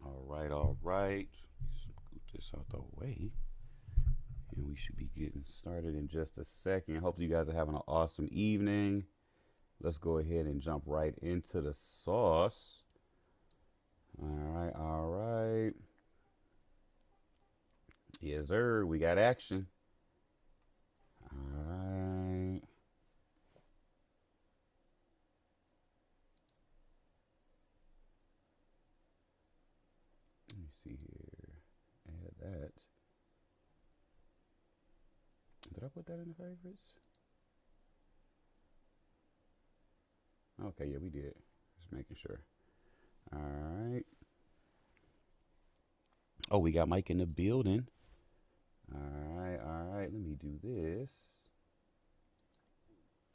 All right, all right. Scoot this out the way. And we should be getting started in just a second. Hope you guys are having an awesome evening. Let's go ahead and jump right into the sauce. All right, all right. Yes, sir. We got action. All right. Let me see here. Add that. Did I put that in the favorites? Okay, yeah, we did. Just making sure. All right. Oh, we got Mike in the building. All right, all right. Let me do this.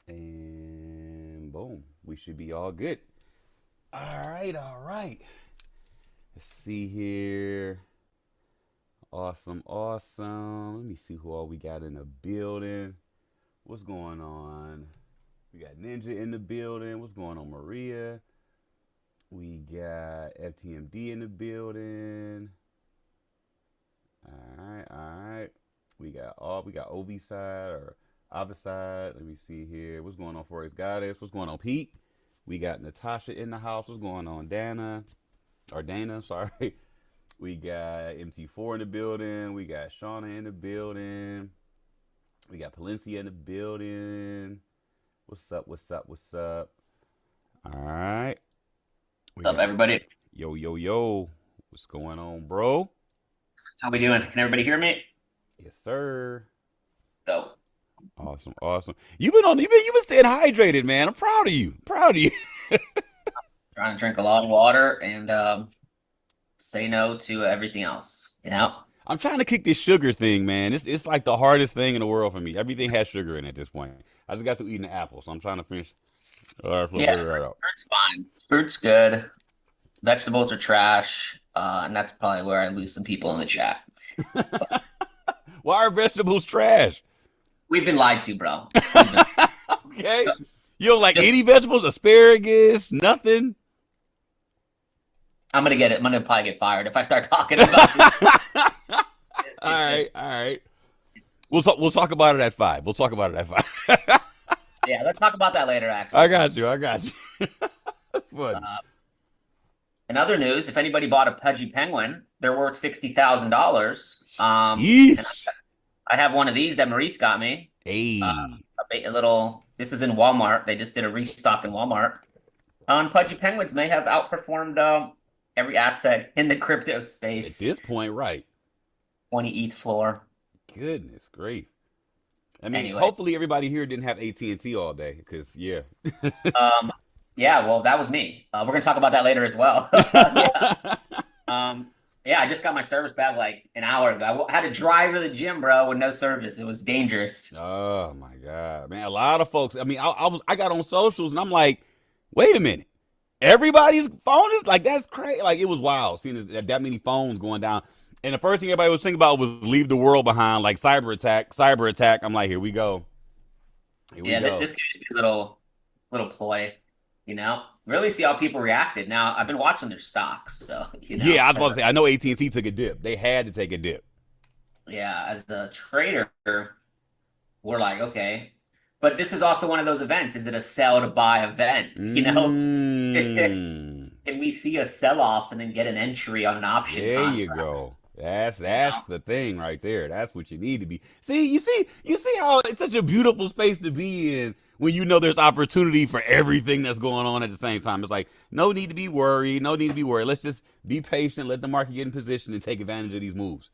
And boom. We should be all good. All right, all right. Let's see here. Awesome, awesome. Let me see who all we got in the building. What's going on? We got Ninja in the building. What's going on, Maria? We got FTMD in the building. All right, all right. We got OV side or Ava side. Let me see here. What's going on, Forex Goddess? What's going on, Pete? We got Natasha in the house. What's going on, Dana, sorry. We got MT4 in the building. We got Shauna in the building. We got Palencia in the building. What's up? What's up? What's up? All right. We What's up, got everybody? yo, yo, yo. What's going on, bro? How we doing? Can everybody hear me? Yes, sir. So, Awesome, awesome. You've been staying hydrated, man. I'm proud of you. Proud of you. trying to drink a lot of water and say no to everything else. I'm trying to kick this sugar thing, man. It's like the hardest thing in the world for me. Everything has sugar in it at this point. I just got through eating an apple, so I'm trying to finish. All right, Yeah, figure that out. fruit's fine. Fruit's good. Vegetables are trash, and that's probably where I lose some people in the chat. But Why are vegetables trash? we've been lied to, bro. We've been Okay. You don't like just. any vegetables? Asparagus? Nothing? I'm gonna get it. I'm gonna probably get fired if I start talking all about this. It's right, just. all right. It's. We'll talk about it at 5. We'll talk about it at 5. Yeah, let's talk about that later. Actually, I got 'cause, you. I got you. That's funny. uh, in other news, if anybody bought a Pudgy Penguin, they're worth $60,000. And Yeesh. I have one of these that Maurice got me. Hey. A little. This is in Walmart. They just did a restock in Walmart. And Pudgy Penguins may have outperformed every asset in the crypto At space. this point, right. 20 ETH floor. Goodness grief. I mean, Anyway, hopefully everybody here didn't have AT&T all day, because yeah. um, yeah. Well, that was me. We're gonna talk about that later as well. Yeah. Yeah. I just got my service back like an hour ago. I had to drive to the gym, bro, with no service. It was dangerous. Oh my God, man! A lot of folks. I mean, I got on socials and I'm like, wait a minute, everybody's phone is like that's crazy. Like it was wild seeing that many phones going down. And the first thing everybody was thinking about was leave the world behind, like cyber attack, cyber attack. I'm like, here we go, here we Yeah, go. this could just be a little ploy, Really see how people reacted. Now I've been watching their stocks, so Yeah, I was about as to say, I know AT&T took a dip. They had to take a dip. as a trader, we're like, okay. But this is also one of those events. Is it a sell to buy event? Mm, Can we see a sell off and then get an entry on an option there you contract? go. That's You know? that's the thing right there. That's what you need to be. See how it's such a beautiful space to be in when you know there's opportunity for everything that's going on at the same time. It's like no need to be worried, no need to be worried. Let's just be patient, let the market get in position and take advantage of these moves.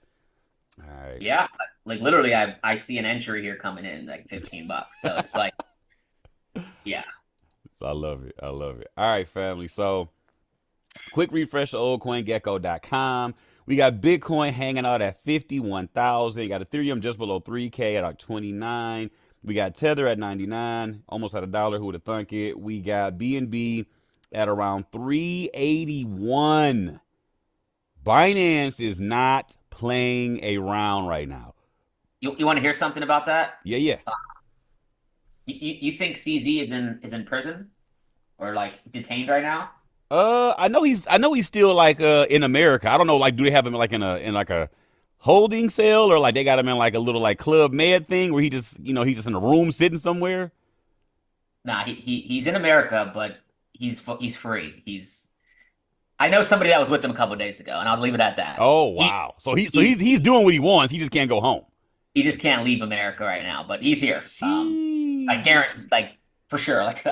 All right. Yeah, like literally, I see an entry here coming in like $15. So it's like, yeah, So I love it. I love it. All right, family. So quick refresh of oldcoingecko.com. We got Bitcoin hanging out at 51,000. You got Ethereum just below 3K at like 29. We got Tether at 99, almost at a dollar. Who would have thunk it? We got BNB at around 381. Binance is not playing around right now. you want to hear something about that? Yeah, yeah. Uh, you think CZ is in prison or like detained right now? I know he's still like in America. I don't know, like do they have him like in like a holding cell, or like they got him in like a little like Club Med thing where he just, he's just in a room sitting somewhere. Nah, he's in America, but he's free. I know somebody that was with him a couple of days ago, and I'll leave it at that. Oh He wow. he's He's doing what he wants. He just can't go home. he just can't leave America right now, but he's here. I Sheesh. guarantee, like for sure. Like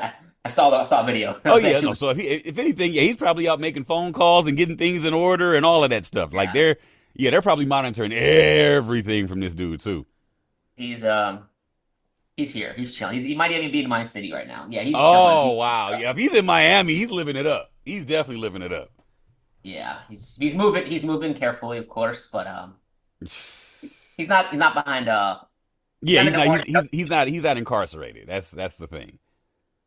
I saw a video. Oh yeah, no. So if anything, yeah, he's probably out making phone calls and getting things in order and all of that stuff. Like Yeah, they're probably monitoring everything from this dude too. he's he's here. He's chilling. He might even be in my city right now. Yeah, he's chilling. Oh wow, yeah. If he's in Miami, he's living it up. He's definitely living it up. Yeah, he's moving carefully, of course, but he's not behind Yeah, not in the morning. he's not incarcerated. That's the thing.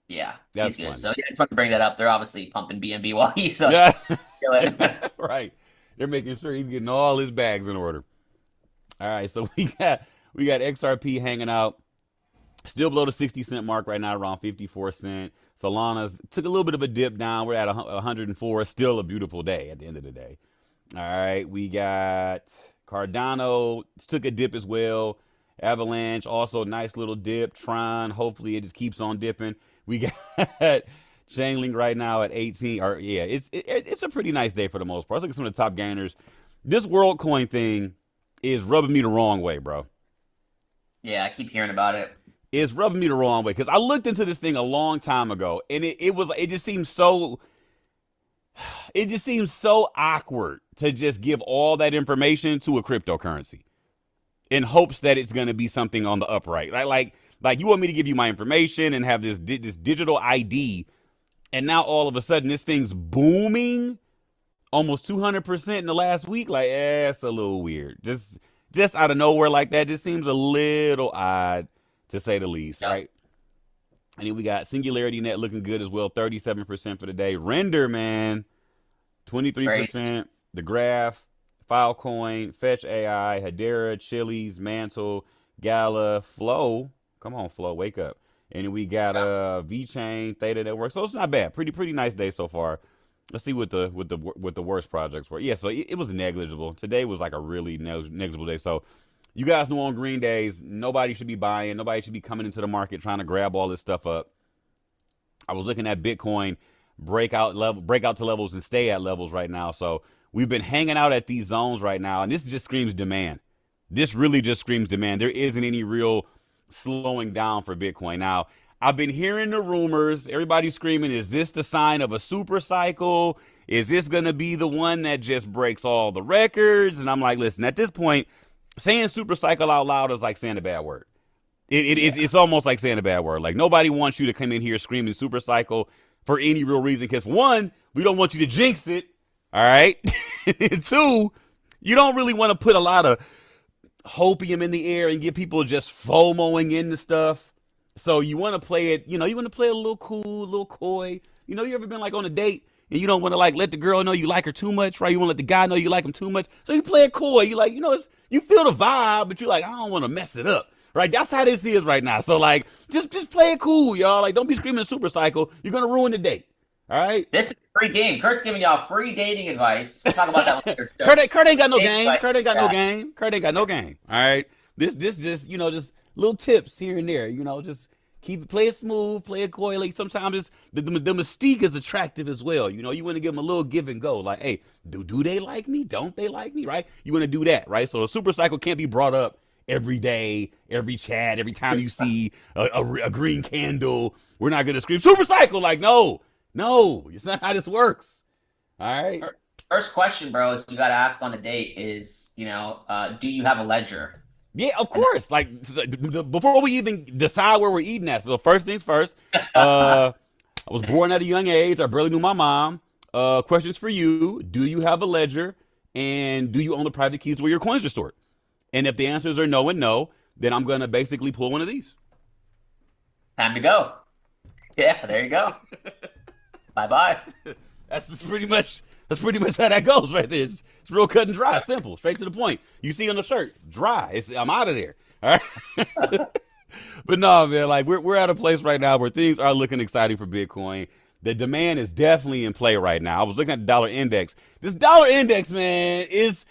Yeah, That's he's good. funny. So yeah, I just want to bring that up. They're obviously pumping BNB while he's Yeah, chilling. right. They're making sure he's getting all his bags in order. All right, so we got XRP hanging out, still below the 60 cent mark right now, around 54 cent. Solana took a little bit of a dip down. We're at 104. Still a beautiful day at the end of the day. All right, we got Cardano took a dip as well. Avalanche also nice little dip. Tron, hopefully it just keeps on dipping. We got Chainlink right now at 18. Or yeah, it's a pretty nice day for the most part. Let's look at some of the top gainers. This WorldCoin thing is rubbing me the wrong way, bro. Yeah, I keep hearing about it. It's rubbing me the wrong way because I looked into this thing a long time ago, and it just seems so awkward to just give all that information to a cryptocurrency in hopes that it's going to be something on the upright. Like you want me to give you my information and have this digital ID, and now all of a sudden this thing's booming almost 200% in the last week. Like, it's a little weird. Just out of nowhere like that. Just seems a little odd to say the least, Yep. right? And then we got Singularity Net looking good as well, 37% for the day. Render, man, Crazy. 23%. The Graph, Filecoin, Fetch AI, Hedera, Chili's, Mantle, Gala, Flow. Come on, Flow, wake up. And then we got Yeah. VeChain, Theta Network. So it's not bad. Pretty nice day so far. Let's see what the worst projects were. Yeah, so it was negligible. Today was like a really negligible day. So you guys know on green days, nobody should be buying. Nobody should be coming into the market trying to grab all this stuff up. I was looking at Bitcoin break out to levels and stay at levels right now. So we've been hanging out at these zones right now, and this just screams demand. This really just screams demand. There isn't any real slowing down for Bitcoin. Now, I've been hearing the rumors. Everybody's screaming, is this the sign of a super cycle? Is this going to be the one that just breaks all the records? And I'm like, listen, at this point, saying super cycle out loud is like saying a bad word. Yeah. It's almost like saying a bad word. Like nobody wants you to come in here screaming super cycle for any real reason. Because one, we don't want you to jinx it. All right. And two, you don't really want to put a lot of hopium in the air and get people just FOMOing into stuff. So you want to play it, you want to play a little cool, a little coy. You ever been like on a date and you don't want to like let the girl know you like her too much, right? You want to let the guy know you like him too much. So you play it coy. You like, you feel the vibe, but you're like, I don't want to mess it up. Right? That's how this is right now. So like, just play it cool, y'all. Like, don't be screaming super cycle. You're gonna ruin the date. All right. This is a free game. Kurt's giving y'all free dating advice. We'll talk about that later. Kurt ain't got no Dating game. advice. Kurt ain't got no Yeah. game. Kurt ain't got no game. All right. This just just little tips here and there. Just play it smooth, play it coy. Like sometimes the mystique is attractive as well. You want to give them a little give and go. Like, hey, do they like me? Don't they like me? Right? You want to do that, right? So a super cycle can't be brought up every day, every chat, every time you see a green candle. We're not gonna scream super cycle. Like, no, it's not how this works. All right. First question, bro, is you got to ask on a date is, do you have a ledger? Yeah, of course. Like before we even decide where we're eating at. So first things first. I was born at a young age. I barely knew my mom. Questions for you: do you have a ledger, and do you own the private keys to where your coins are stored? And if the answers are no and no, then I'm gonna basically pull one of these. Time to go. Yeah, there you go. Bye bye. That's pretty much how that goes right there. It's real cut and dry, simple, straight to the point. You see on the shirt, dry. I'm out of there. All right. But no, man, like we're at a place right now where things are looking exciting for Bitcoin. The demand is definitely in play right now. I was looking at the dollar index. This dollar index, man, it's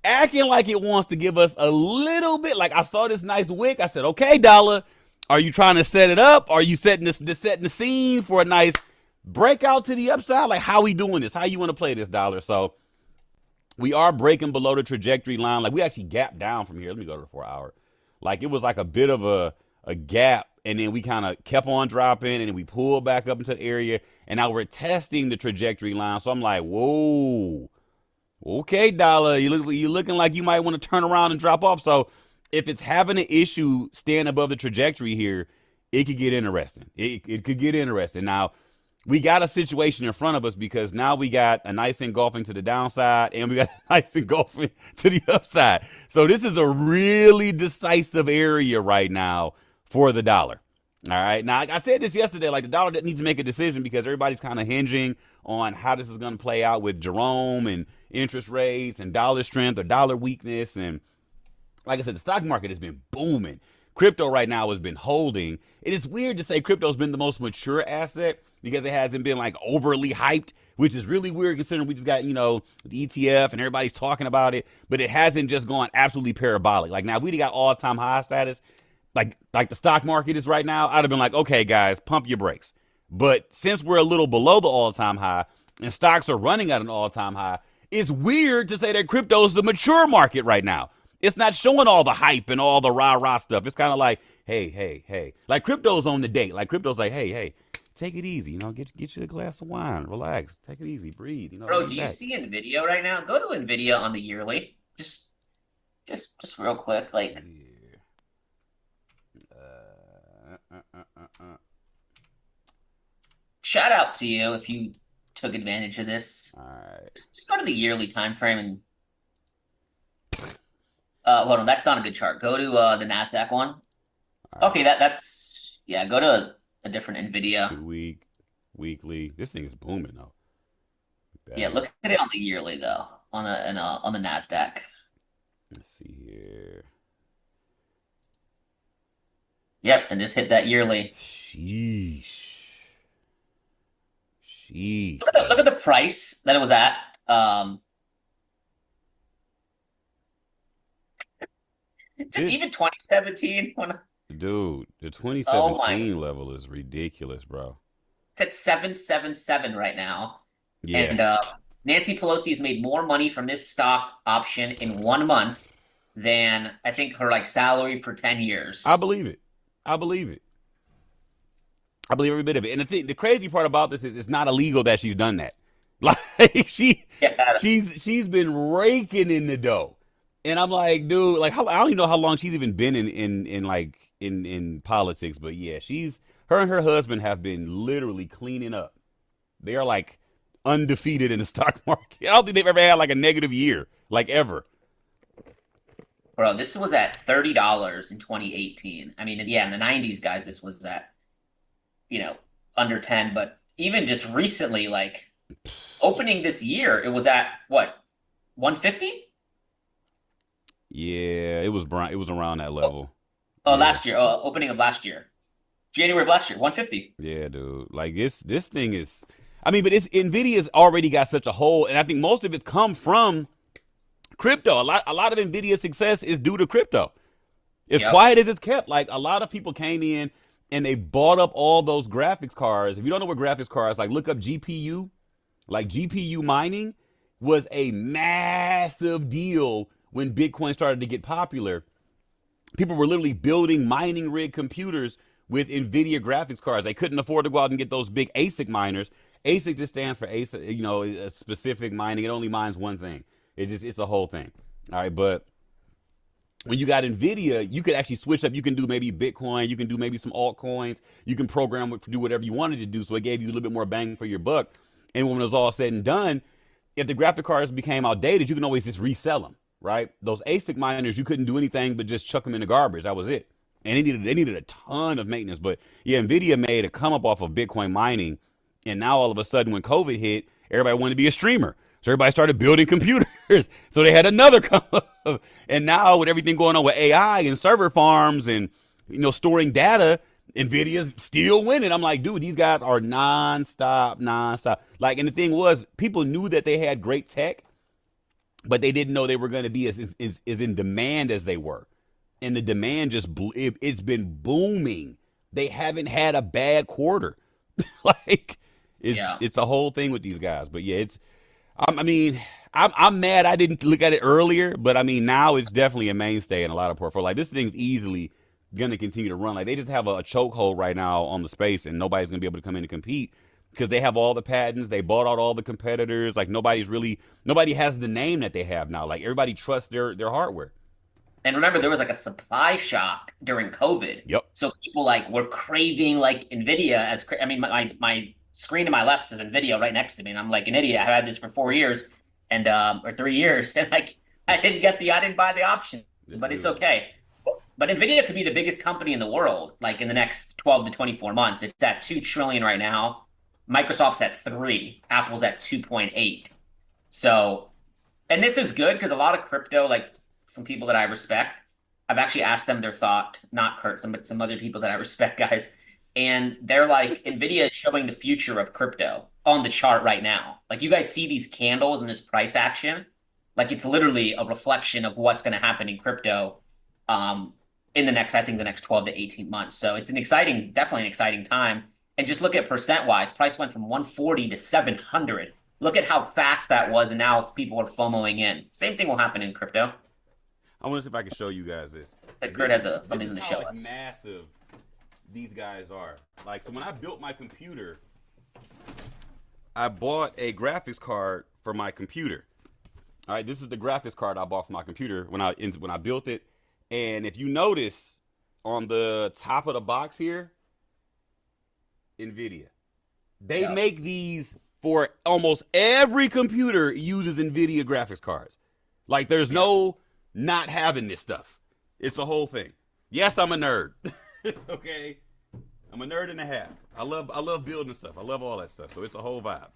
acting like it wants to give us a little bit. Like I saw this nice wick. I said, okay, dollar, are you trying to set it up? Are you setting the scene for a nice breakout to the upside? Like how we doing this? How you want to play this, dollar? So we are breaking below the trajectory line. Like we actually gapped down from here. Let me go to the 4 hour. Like it was like a bit of a gap, and then we kind of kept on dropping, and then we pulled back up into the area, and now we're testing the trajectory line. So I'm like, whoa, okay, dollar, you looking like you might want to turn around and drop off. So if it's having an issue staying above the trajectory here, it could get interesting. It could get interesting. Now we got a situation in front of us because now we got a nice engulfing to the downside and we got a nice engulfing to the upside. So this is a really decisive area right now for the dollar. All right. Now, I said this yesterday, like the dollar needs to make a decision because everybody's kind of hinging on how this is going to play out with Jerome and interest rates and dollar strength or dollar weakness. And like I said, the stock market has been booming. Crypto right now has been holding. It is weird to say crypto's been the most mature asset because it hasn't been like overly hyped, which is really weird considering we just got, the ETF and everybody's talking about it, but it hasn't just gone absolutely parabolic. Like now we got all-time high status, like the stock market is right now, I'd have been like, okay, guys, pump your brakes. But since we're a little below the all-time high and stocks are running at an all-time high, it's weird to say that crypto is the mature market right now. It's not showing all the hype and all the rah-rah stuff. It's kind of like, hey. Like crypto's on the date. Like crypto's like, hey, take it easy. Get you a glass of wine. Relax. Take it easy. Breathe. Bro, do you see NVIDIA right now? Go to NVIDIA on the yearly. Just real quick. Like, shout out to you if you took advantage of this. All right. Just go to the yearly time frame and hold on, that's not a good chart. Go to the NASDAQ one. Okay, that's go to a different NVIDIA. 2 week, weekly. This thing is booming though. Yeah, look at it on the yearly though, on the NASDAQ. Let's see here. Yep, and just hit that yearly. Sheesh. Look at the price that it was at. Even 2017 dude, the 2017 level is ridiculous, bro. It's at 777 right now. Yeah. And Nancy Pelosi has made more money from this stock option in 1 month than I think her salary for 10 years. I believe it. I believe every bit of it. And the crazy part about this is it's not illegal that she's done that. Like she's been raking in the dough. And I'm like, dude, I don't even know how long she's even been in politics, but yeah, her and her husband have been literally cleaning up. They are undefeated in the stock market. I don't think they've ever had a negative year, ever. Bro, this was at $30 in 2018. I mean, yeah, in the 90s, guys, this was at, under 10. But even just recently, opening this year, it was at what, 150? Yeah, it was around that level. Last year, opening of last year, January of last year, 150. Yeah, dude. This thing is, but NVIDIA's already got such a hold, and I think most of it's come from crypto. A lot of NVIDIA's success is due to crypto. As quiet as it's kept, a lot of people came in and they bought up all those graphics cards. If you don't know what graphics cards, look up GPU. GPU mining was a massive deal when Bitcoin started to get popular. People were literally building mining rig computers with NVIDIA graphics cards. They couldn't afford to go out and get those big ASIC miners. ASIC just stands for ASIC, a specific mining. It only mines one thing. It's a whole thing. All right, but when you got NVIDIA, you could actually switch up. You can do maybe Bitcoin. You can do maybe some altcoins. You can program it to do whatever you wanted to do. So it gave you a little bit more bang for your buck. And when it was all said and done, if the graphic cards became outdated, you can always just resell them, right? Those ASIC miners, you couldn't do anything but just chuck them in the garbage. That was it. And they needed a ton of maintenance. But yeah, NVIDIA made a come up off of Bitcoin mining. And now all of a sudden when COVID hit, everybody wanted to be a streamer. So everybody started building computers. So they had another come up. And now with everything going on with AI and server farms and, storing data, Nvidia's still winning. I'm like, dude, these guys are nonstop. Like, and the thing was, people knew that they had great tech, but they didn't know they were going to be as in demand as they were. And the demand just it's been booming. They haven't had a bad quarter. Like, it's a whole thing with these guys. But yeah, I mean, I'm mad I didn't look at it earlier, but I mean, now it's definitely a mainstay in a lot of portfolios. Like, this thing's easily going to continue to run. Like, they just have a chokehold right now on the space, and nobody's going to be able to come in and compete because they have all the patents. They bought out all the competitors. Like, nobody has the name that they have now. Like, everybody trusts their hardware. And remember, there was like a supply shock during COVID. Yep. So people like were craving like NVIDIA I mean, my screen to my left is NVIDIA right next to me, and I'm like an idiot. I had this for 4 years and or 3 years, and like I didn't buy the option, but it's okay. But NVIDIA could be the biggest company in the world, like in the next 12 to 24 months. It's at $2 trillion right now. Microsoft's at 3. Apple's at 2.8. So, and this is good because a lot of crypto, like some people that I respect, I've actually asked them their thought, not Kurt, but some other people that I respect, guys. And they're like, NVIDIA is showing the future of crypto on the chart right now. Like, you guys see these candles and this price action? Like, it's literally a reflection of what's going to happen in crypto in the next 12 to 18 months. So it's definitely an exciting time. And just look at percent-wise, price went from 140 to 700. Look at how fast that was, and now people are FOMOing in. Same thing will happen in crypto. I want to see if I can show you guys this. Kurt has something to show us. Massive these guys are. Like, so when I built my computer, I bought a graphics card for my computer. All right, this is the graphics card I bought for my computer when I built it. And if you notice on the top of the box here, NVIDIA. They make these for almost every computer uses NVIDIA graphics cards. Like, there's no not having this stuff. It's a whole thing. Yes, I'm a nerd. Okay? I'm a nerd and a half. I love building stuff. I love all that stuff. So it's a whole vibe.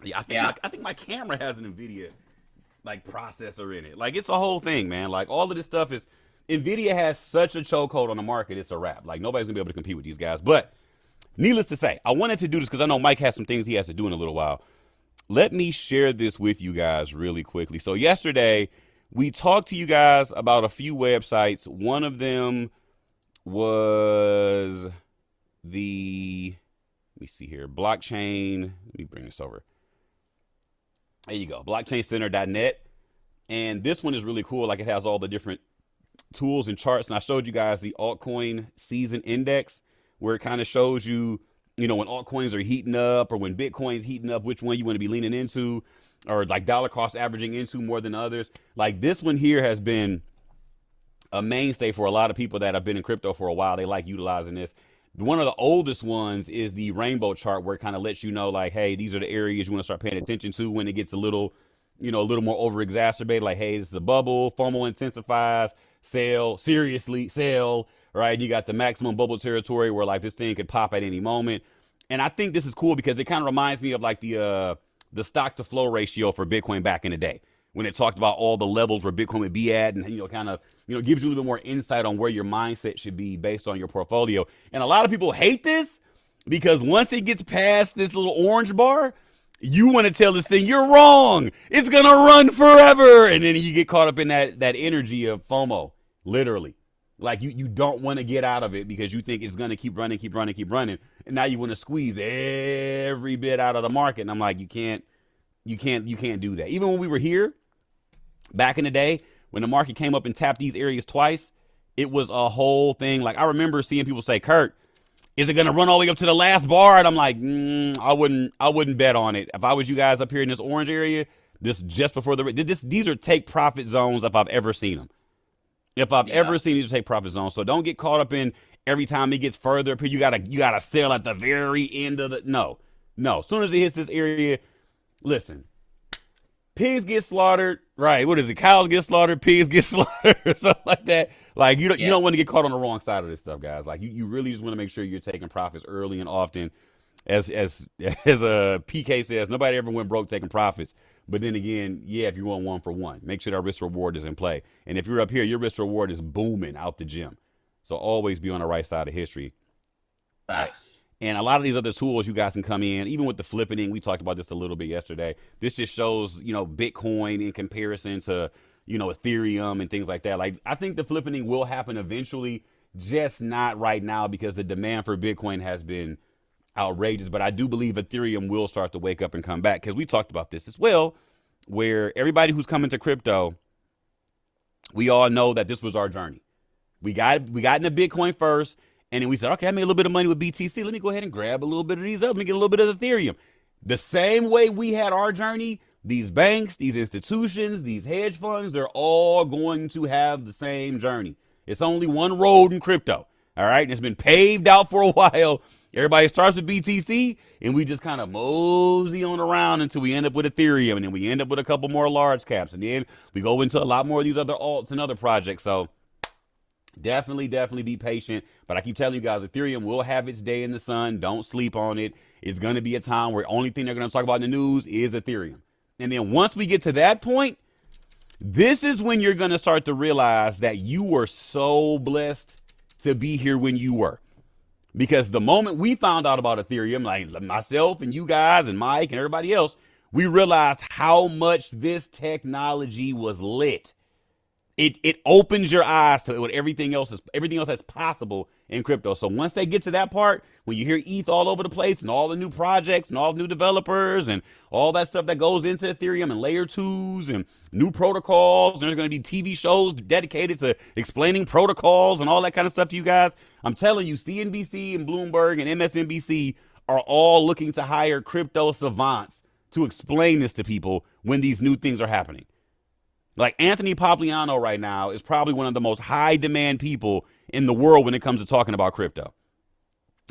Yeah, I think my camera has an NVIDIA like processor in it. Like, it's a whole thing, man. Like, all of this stuff is NVIDIA has such a chokehold on the market. It's a wrap. Like, nobody's gonna be able to compete with these guys. But needless to say, I wanted to do this because I know Mike has some things he has to do in a little while. Let me share this with you guys really quickly. So yesterday, we talked to you guys about a few websites. One of them was let me see here, blockchain. Let me bring this over. There you go, blockchaincenter.net. And this one is really cool. Like, it has all the different tools and charts. And I showed you guys the altcoin season index, where it kind of shows you, when altcoins are heating up or when Bitcoin's heating up, which one you want to be leaning into, or like dollar cost averaging into more than others. Like, this one here has been a mainstay for a lot of people that have been in crypto for a while. They like utilizing this. One of the oldest ones is the rainbow chart, where it kind of lets you know, like, hey, these are the areas you want to start paying attention to when it gets a little more over exacerbated. Like, hey, this is a bubble, FOMO intensifies, sell, seriously, sell, right? And you got the maximum bubble territory where like this thing could pop at any moment. And I think this is cool because it kind of reminds me of like the stock to flow ratio for Bitcoin back in the day, when it talked about all the levels where Bitcoin would be at, and gives you a little bit more insight on where your mindset should be based on your portfolio. And a lot of people hate this because once it gets past this little orange bar, you want to tell this thing you're wrong. It's gonna run forever, and then you get caught up in that energy of FOMO, literally. Like, you don't want to get out of it because you think it's gonna keep running, and now you want to squeeze every bit out of the market. And I'm like, you can't do that. Even when we were here back in the day, when the market came up and tapped these areas twice, it was a whole thing. Like, I remember seeing people say, Kurt, is it going to run all the way up to the last bar? And I'm like, I wouldn't bet on it. If I was you guys up here in this orange area, this just before these are take profit zones if I've ever seen them. If I've ever seen these take profit zones. So don't get caught up in every time it gets further up here, you gotta sell at the very end of the, no. As soon as it hits this area, listen, pigs get slaughtered, right? What is it? Cows get slaughtered, pigs get slaughtered, or something like that. Like, you don't want to get caught on the wrong side of this stuff, guys. Like, you really just want to make sure you're taking profits early and often. As PK says, nobody ever went broke taking profits. But then again, if you want 1 for 1, make sure that risk reward is in play. And if you're up here, your risk reward is booming out the gym. So always be on the right side of history. Right. Facts. And a lot of these other tools you guys can come in, even with the flippening, we talked about this a little bit yesterday. This just shows, Bitcoin in comparison to, Ethereum and things like that. Like, I think the flippening will happen eventually, just not right now because the demand for Bitcoin has been outrageous. But I do believe Ethereum will start to wake up and come back because we talked about this as well, where everybody who's coming to crypto, we all know that this was our journey. We got into Bitcoin first. And then we said, okay, I made a little bit of money with BTC. Let me go ahead and grab a little bit of these up. Let me get a little bit of Ethereum. The same way we had our journey, these banks, these institutions, these hedge funds, they're all going to have the same journey. It's only one road in crypto. All right. And it's been paved out for a while. Everybody starts with BTC and we just kind of mosey on around until we end up with Ethereum. And then we end up with a couple more large caps. And then we go into a lot more of these other alts and other projects. So definitely be patient. But I keep telling you guys, Ethereum will have its day in the sun. Don't sleep on it. It's going to be a time where the only thing they're going to talk about in the news is Ethereum. And then once we get to that point, this is when you're going to start to realize that you were so blessed to be here when you were. Because the moment we found out about Ethereum, like myself and you guys and Mike and everybody else, we realized how much this technology was lit. It opens your eyes to what everything else that's possible in crypto. So once they get to that part, when you hear ETH all over the place and all the new projects and all the new developers and all that stuff that goes into Ethereum and layer 2s and new protocols, and there's going to be TV shows dedicated to explaining protocols and all that kind of stuff to you guys. I'm telling you, CNBC and Bloomberg and MSNBC are all looking to hire crypto savants to explain this to people when these new things are happening. Like Anthony Popliano right now is probably one of the most high demand people in the world when it comes to talking about crypto.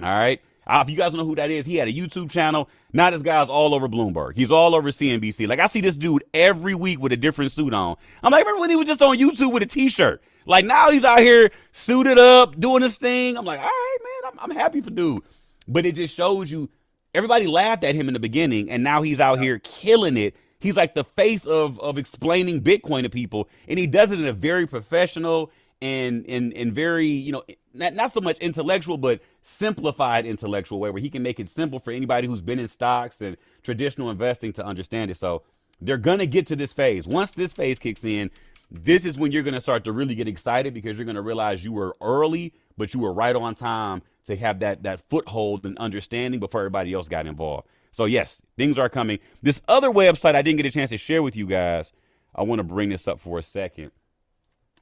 All right. If you guys don't know who that is, he had a YouTube channel. Now this guy's all over Bloomberg. He's all over CNBC. Like I see this dude every week with a different suit on. I'm like, remember when he was just on YouTube with a t-shirt? Like now he's out here suited up, doing his thing. I'm like, all right, man, I'm happy for dude. But it just shows you, everybody laughed at him in the beginning and now he's out here killing it. He's like the face of explaining Bitcoin to people, and he does it in a very professional and very, not so much intellectual, but simplified intellectual way where he can make it simple for anybody who's been in stocks and traditional investing to understand it. So they're going to get to this phase. Once this phase kicks in, this is when you're going to start to really get excited because you're going to realize you were early, but you were right on time to have that foothold and understanding before everybody else got involved. So yes, things are coming. This other website I didn't get a chance to share with you guys. I want to bring this up for a second.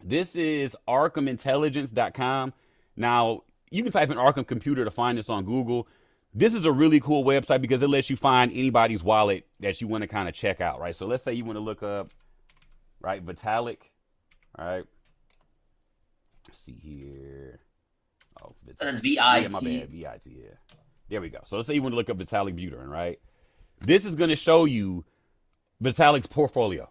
This is ArkhamIntelligence.com. Now, you can type in Arkham Computer to find this on Google. This is a really cool website because it lets you find anybody's wallet that you want to kind of check out, right? So let's say you want to look up, right, Vitalik, all right? Let's see here. Oh, that's V-I-T. Yeah, my bad, V-I-T, yeah. There we go. So let's say you want to look up Vitalik Buterin, right? This is going to show you Vitalik's portfolio.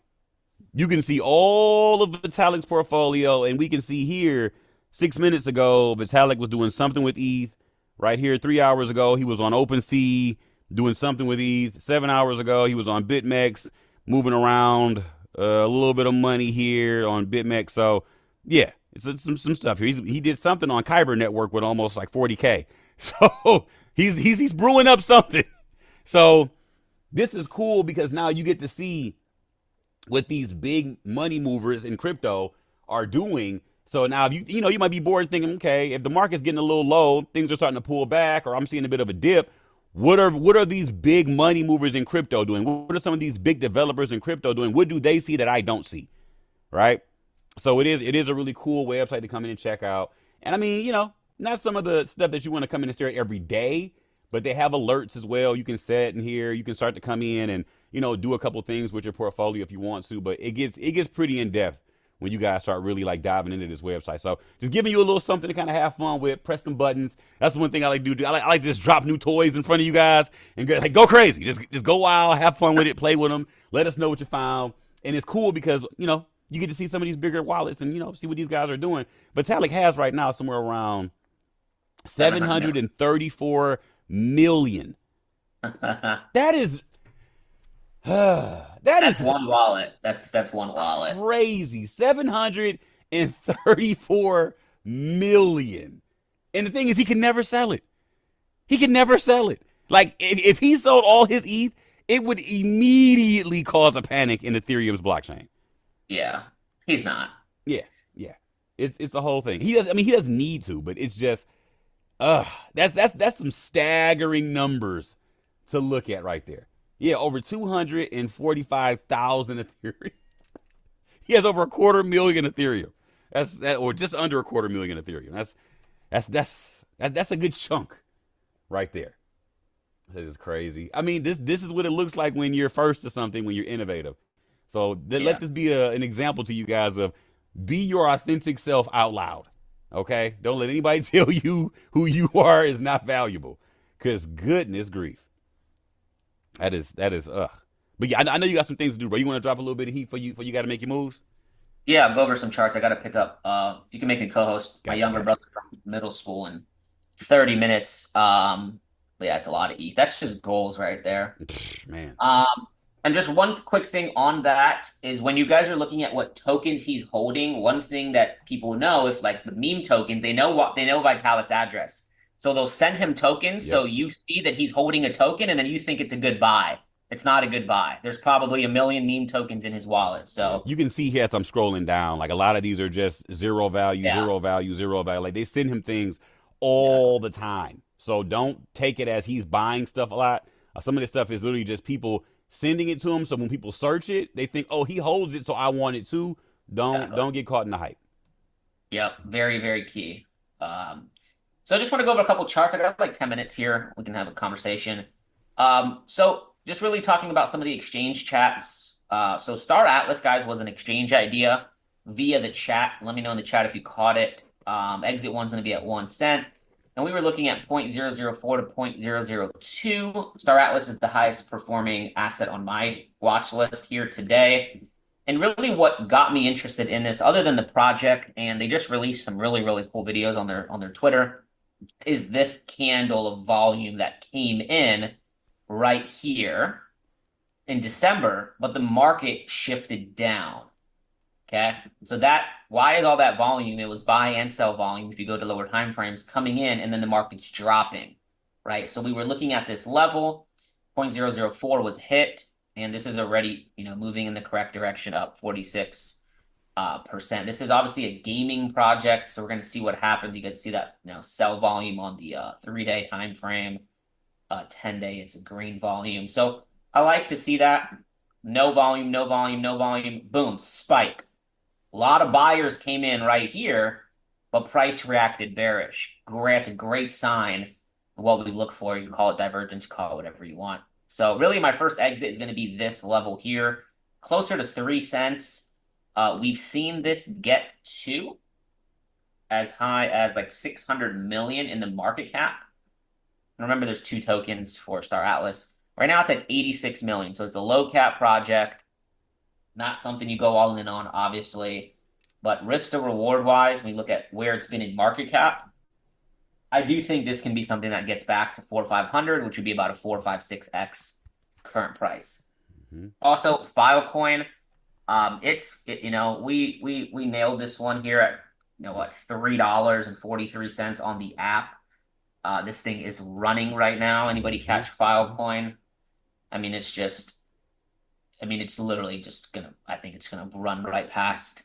You can see all of Vitalik's portfolio, and we can see here 6 minutes ago, Vitalik was doing something with ETH. Right here, 3 hours ago, he was on OpenSea doing something with ETH. 7 hours ago, he was on BitMEX, moving around a little bit of money here on BitMEX. So yeah, it's some stuff here. He did something on Kyber Network with almost like 40K. So he's brewing up something. So this is cool because now you get to see what these big money movers in crypto are doing. So now if you might be bored thinking, okay, if the market's getting a little low, things are starting to pull back, or I'm seeing a bit of a dip. What are these big money movers in crypto doing? What are some of these big developers in crypto doing? What do they see that I don't see? Right? So it is a really cool website to come in and check out. And I mean, not some of the stuff that you want to come in and stare at every day, but they have alerts as well. You can set in here. You can start to come in and, do a couple things with your portfolio if you want to, but it gets pretty in depth when you guys start really like diving into this website. So just giving you a little something to kind of have fun with, press some buttons. That's one thing I like to do. I like to just drop new toys in front of you guys and go crazy. Just go wild, have fun with it, play with them. Let us know what you found. And it's cool because, you get to see some of these bigger wallets and, see what these guys are doing. Vitalik has right now somewhere around 734 million. That is that's one wallet. That's one wallet. Crazy. 734 million. And the thing is, he can never sell it. He can never sell it. Like, if he sold all his ETH, it would immediately cause a panic in Ethereum's blockchain. Yeah, he's not. Yeah, yeah. It's a whole thing. He does. I mean, he doesn't need to, but it's just, that's some staggering numbers to look at right there. Yeah, over 245,000 Ethereum. He has over 250,000 Ethereum. Or just under 250,000 Ethereum. That's a good chunk right there. This is crazy. I mean, this is what it looks like when you're first to something, when you're innovative. So let this be an example to you guys of be your authentic self out loud. Okay? Don't let anybody tell you who you are is not valuable. Because goodness grief. That is ugh. But yeah, I know you got some things to do, bro. You want to drop a little bit of heat for you got to make your moves? Yeah, I'll go over some charts. I got to pick up. You can make me co-host my Gotcha, younger gotcha. brother from middle school in 30 minutes. But yeah, it's a lot of ETH. That's just goals right there. Man. And just one quick thing on that is when you guys are looking at what tokens he's holding, one thing that people know, if like the meme tokens, they know Vitalik's address. So they'll send him tokens. Yep. So you see that he's holding a token and then you think it's a good buy. It's not a good buy. There's probably 1 million meme tokens in his wallet. So you can see here as I'm scrolling down, like a lot of these are just zero value, Yeah. zero value, zero value. Like they send him things all the time. So don't take it as he's buying stuff a lot. Some of this stuff is literally just people sending it to him. So when people search it, they think, oh, he holds it, so I want it too. Don't get caught in the hype. Yep, very, very key. So I just want to go over a couple charts. I got like 10 minutes here. We can have a conversation. So just really talking about some of the exchange chats. So Star Atlas, guys, was an exchange idea via the chat. Let me know in the chat if you caught it. Exit one's going to be at 1 cent. And we were looking at 0.004 to 0.002. Star Atlas is the highest performing asset on my watch list here today. And really what got me interested in this, other than the project, and they just released some really, really cool videos on their Twitter, is this candle of volume that came in right here in December, but the market shifted down. Okay, so why is all that volume? It was buy and sell volume if you go to lower time frames coming in, and then the market's dropping, right? So we were looking at this level, 0.004 was hit, and this is already moving in the correct direction, up 46%. This is obviously a gaming project, so we're going to see what happens. You can see that sell volume on the 3-day time frame, 10-day it's a green volume. So I like to see that. No volume, no volume, no volume, boom, spike. A lot of buyers came in right here, but price reacted bearish. That's a great sign of what we look for. You can call it divergence, call it whatever you want. So really my first exit is going to be this level here, closer to 3 cents. We've seen this get to as high as like 600 million in the market cap. And remember, there's 2 tokens for Star Atlas. Right now it's at 86 million. So it's a low cap project. Not something you go all in on, obviously. But risk to reward wise, when we look at where it's been in market cap, I do think this can be something that gets back to 400 or 500, which would be about a 4, 5, 6x current price. Mm-hmm. Also, Filecoin, we nailed this one here at $3.43 on the app. This thing is running right now. Anybody catch Filecoin? I mean, it's literally just I think it's gonna run right past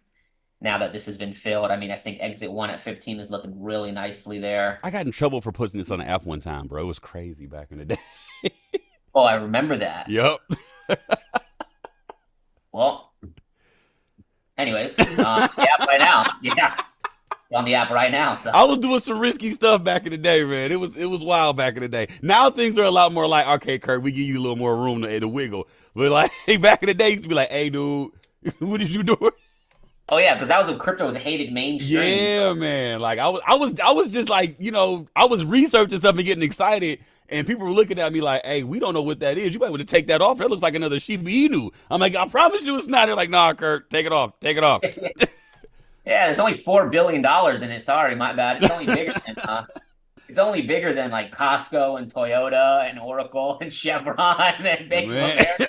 now that this has been filled. I mean, I think exit 1 at 15 is looking really nicely there. I got in trouble for putting this on the app one time, bro. It was crazy back in the day. Oh, I remember that. Yep. Well, anyways, the app right now. Yeah. On the app right now. So I was doing some risky stuff back in the day, man. It was wild back in the day. Now things are a lot more like, okay, Kurt, we give you a little more room to wiggle. But like back in the day, it used to be like, hey, dude, what did you do? Oh yeah, because that was when crypto was hated mainstream. Yeah, man. Like I was just like, I was researching stuff and getting excited, and people were looking at me like, hey, we don't know what that is. You might want to take that off. That looks like another Shiba Inu. I'm like, I promise you it's not. They're like, nah, Kurt, take it off. Take it off. Yeah, there's only $4 billion in it. Sorry, my bad. It's only bigger than like Costco and Toyota and Oracle and Chevron and Bank of America,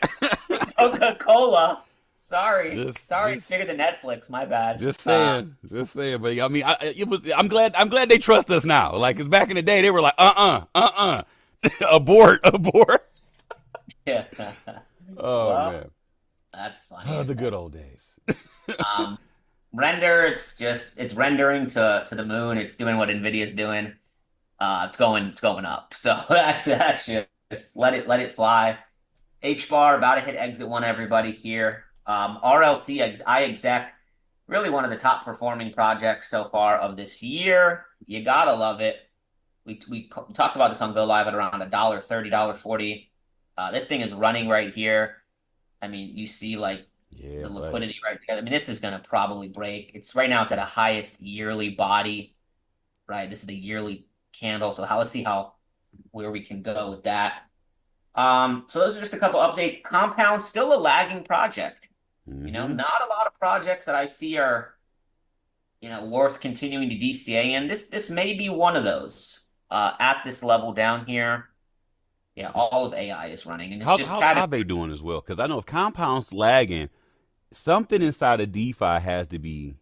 Coca-Cola. Sorry, Just, sorry, just, bigger than Netflix. My bad. just saying, just saying. But I mean, I'm glad they trust us now. Like, cause back in the day, they were like, abort, abort. Yeah. Oh Well, man, that's funny oh, as the heck. good old days. Um, Render, it's rendering to the moon. It's doing what NVIDIA's doing. It's going up. So that's just let it fly. H bar about to hit exit one, everybody here. RLC I exec, really one of the top performing projects so far of this year. You gotta love it. We talked about this on Go Live at around $1.30, $1.40. This thing is running right here. I mean, you see like Yeah, the buddy. liquidity right there. I mean, this is gonna probably break. It's right now it's at a highest yearly body, right? This is the yearly candle. So let's see how where we can go with that. So those are just a couple updates. Compound still a lagging project. Mm-hmm. Not a lot of projects that I see are, worth continuing to DCA in. This may be one of those. At this level down here, yeah, all of AI is running, and it's just How's kind of Aave doing as well? Because I know if Compound's lagging, something inside of DeFi has to be.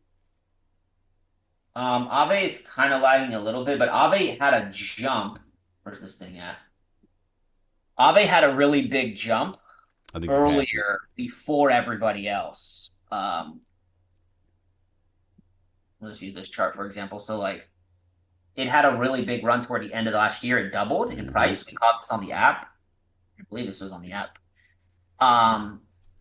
Aave is kind of lagging a little bit, but Aave had a jump. Where's this thing at? Aave had a really big jump I think we passed it. earlier before everybody else. Let's use this chart for example. So like it had a really big run toward the end of last year. It doubled in Mm-hmm. price. We caught this on the app. I believe this was on the app.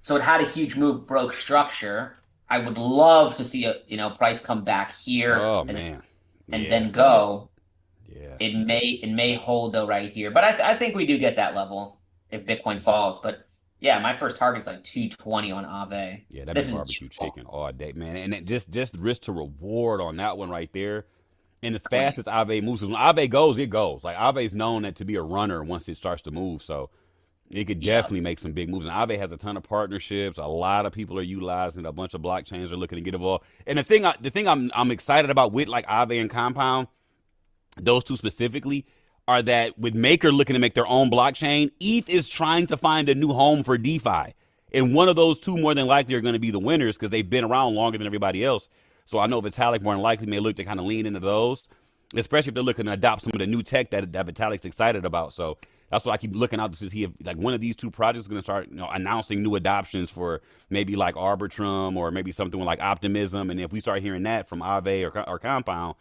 So it had a huge move, broke structure. I would love to see a price come back here Oh and man, and yeah, then go. yeah. It may hold though right here, but I think we do get that level if Bitcoin falls. But yeah, my first target's like 220 on Aave. Yeah, that'd be This is barbecue beautiful. chicken all day, man. And just risk to reward on that one right there. And as fast Clean. as Ave moves, 'cause when Ave goes, it goes. Like Ave's known that to be a runner once it starts to move, so it could Yeah. definitely make some big moves. And Ave has a ton of partnerships. A lot of people are utilizing it. A bunch of blockchains are looking to get involved. And the thing I'm excited about with like Ave and Compound, those two specifically, are that with Maker looking to make their own blockchain, ETH is trying to find a new home for DeFi. And one of those two more than likely are going to be the winners because they've been around longer than everybody else. So I know Vitalik more than likely may look to kind of lean into those, especially if they're looking to adopt some of the new tech that Vitalik's excited about. So that's what I keep looking out to see if like one of these two projects is going to start announcing new adoptions for maybe like Arbitrum or maybe something with like Optimism. And if we start hearing that from Aave or Compound,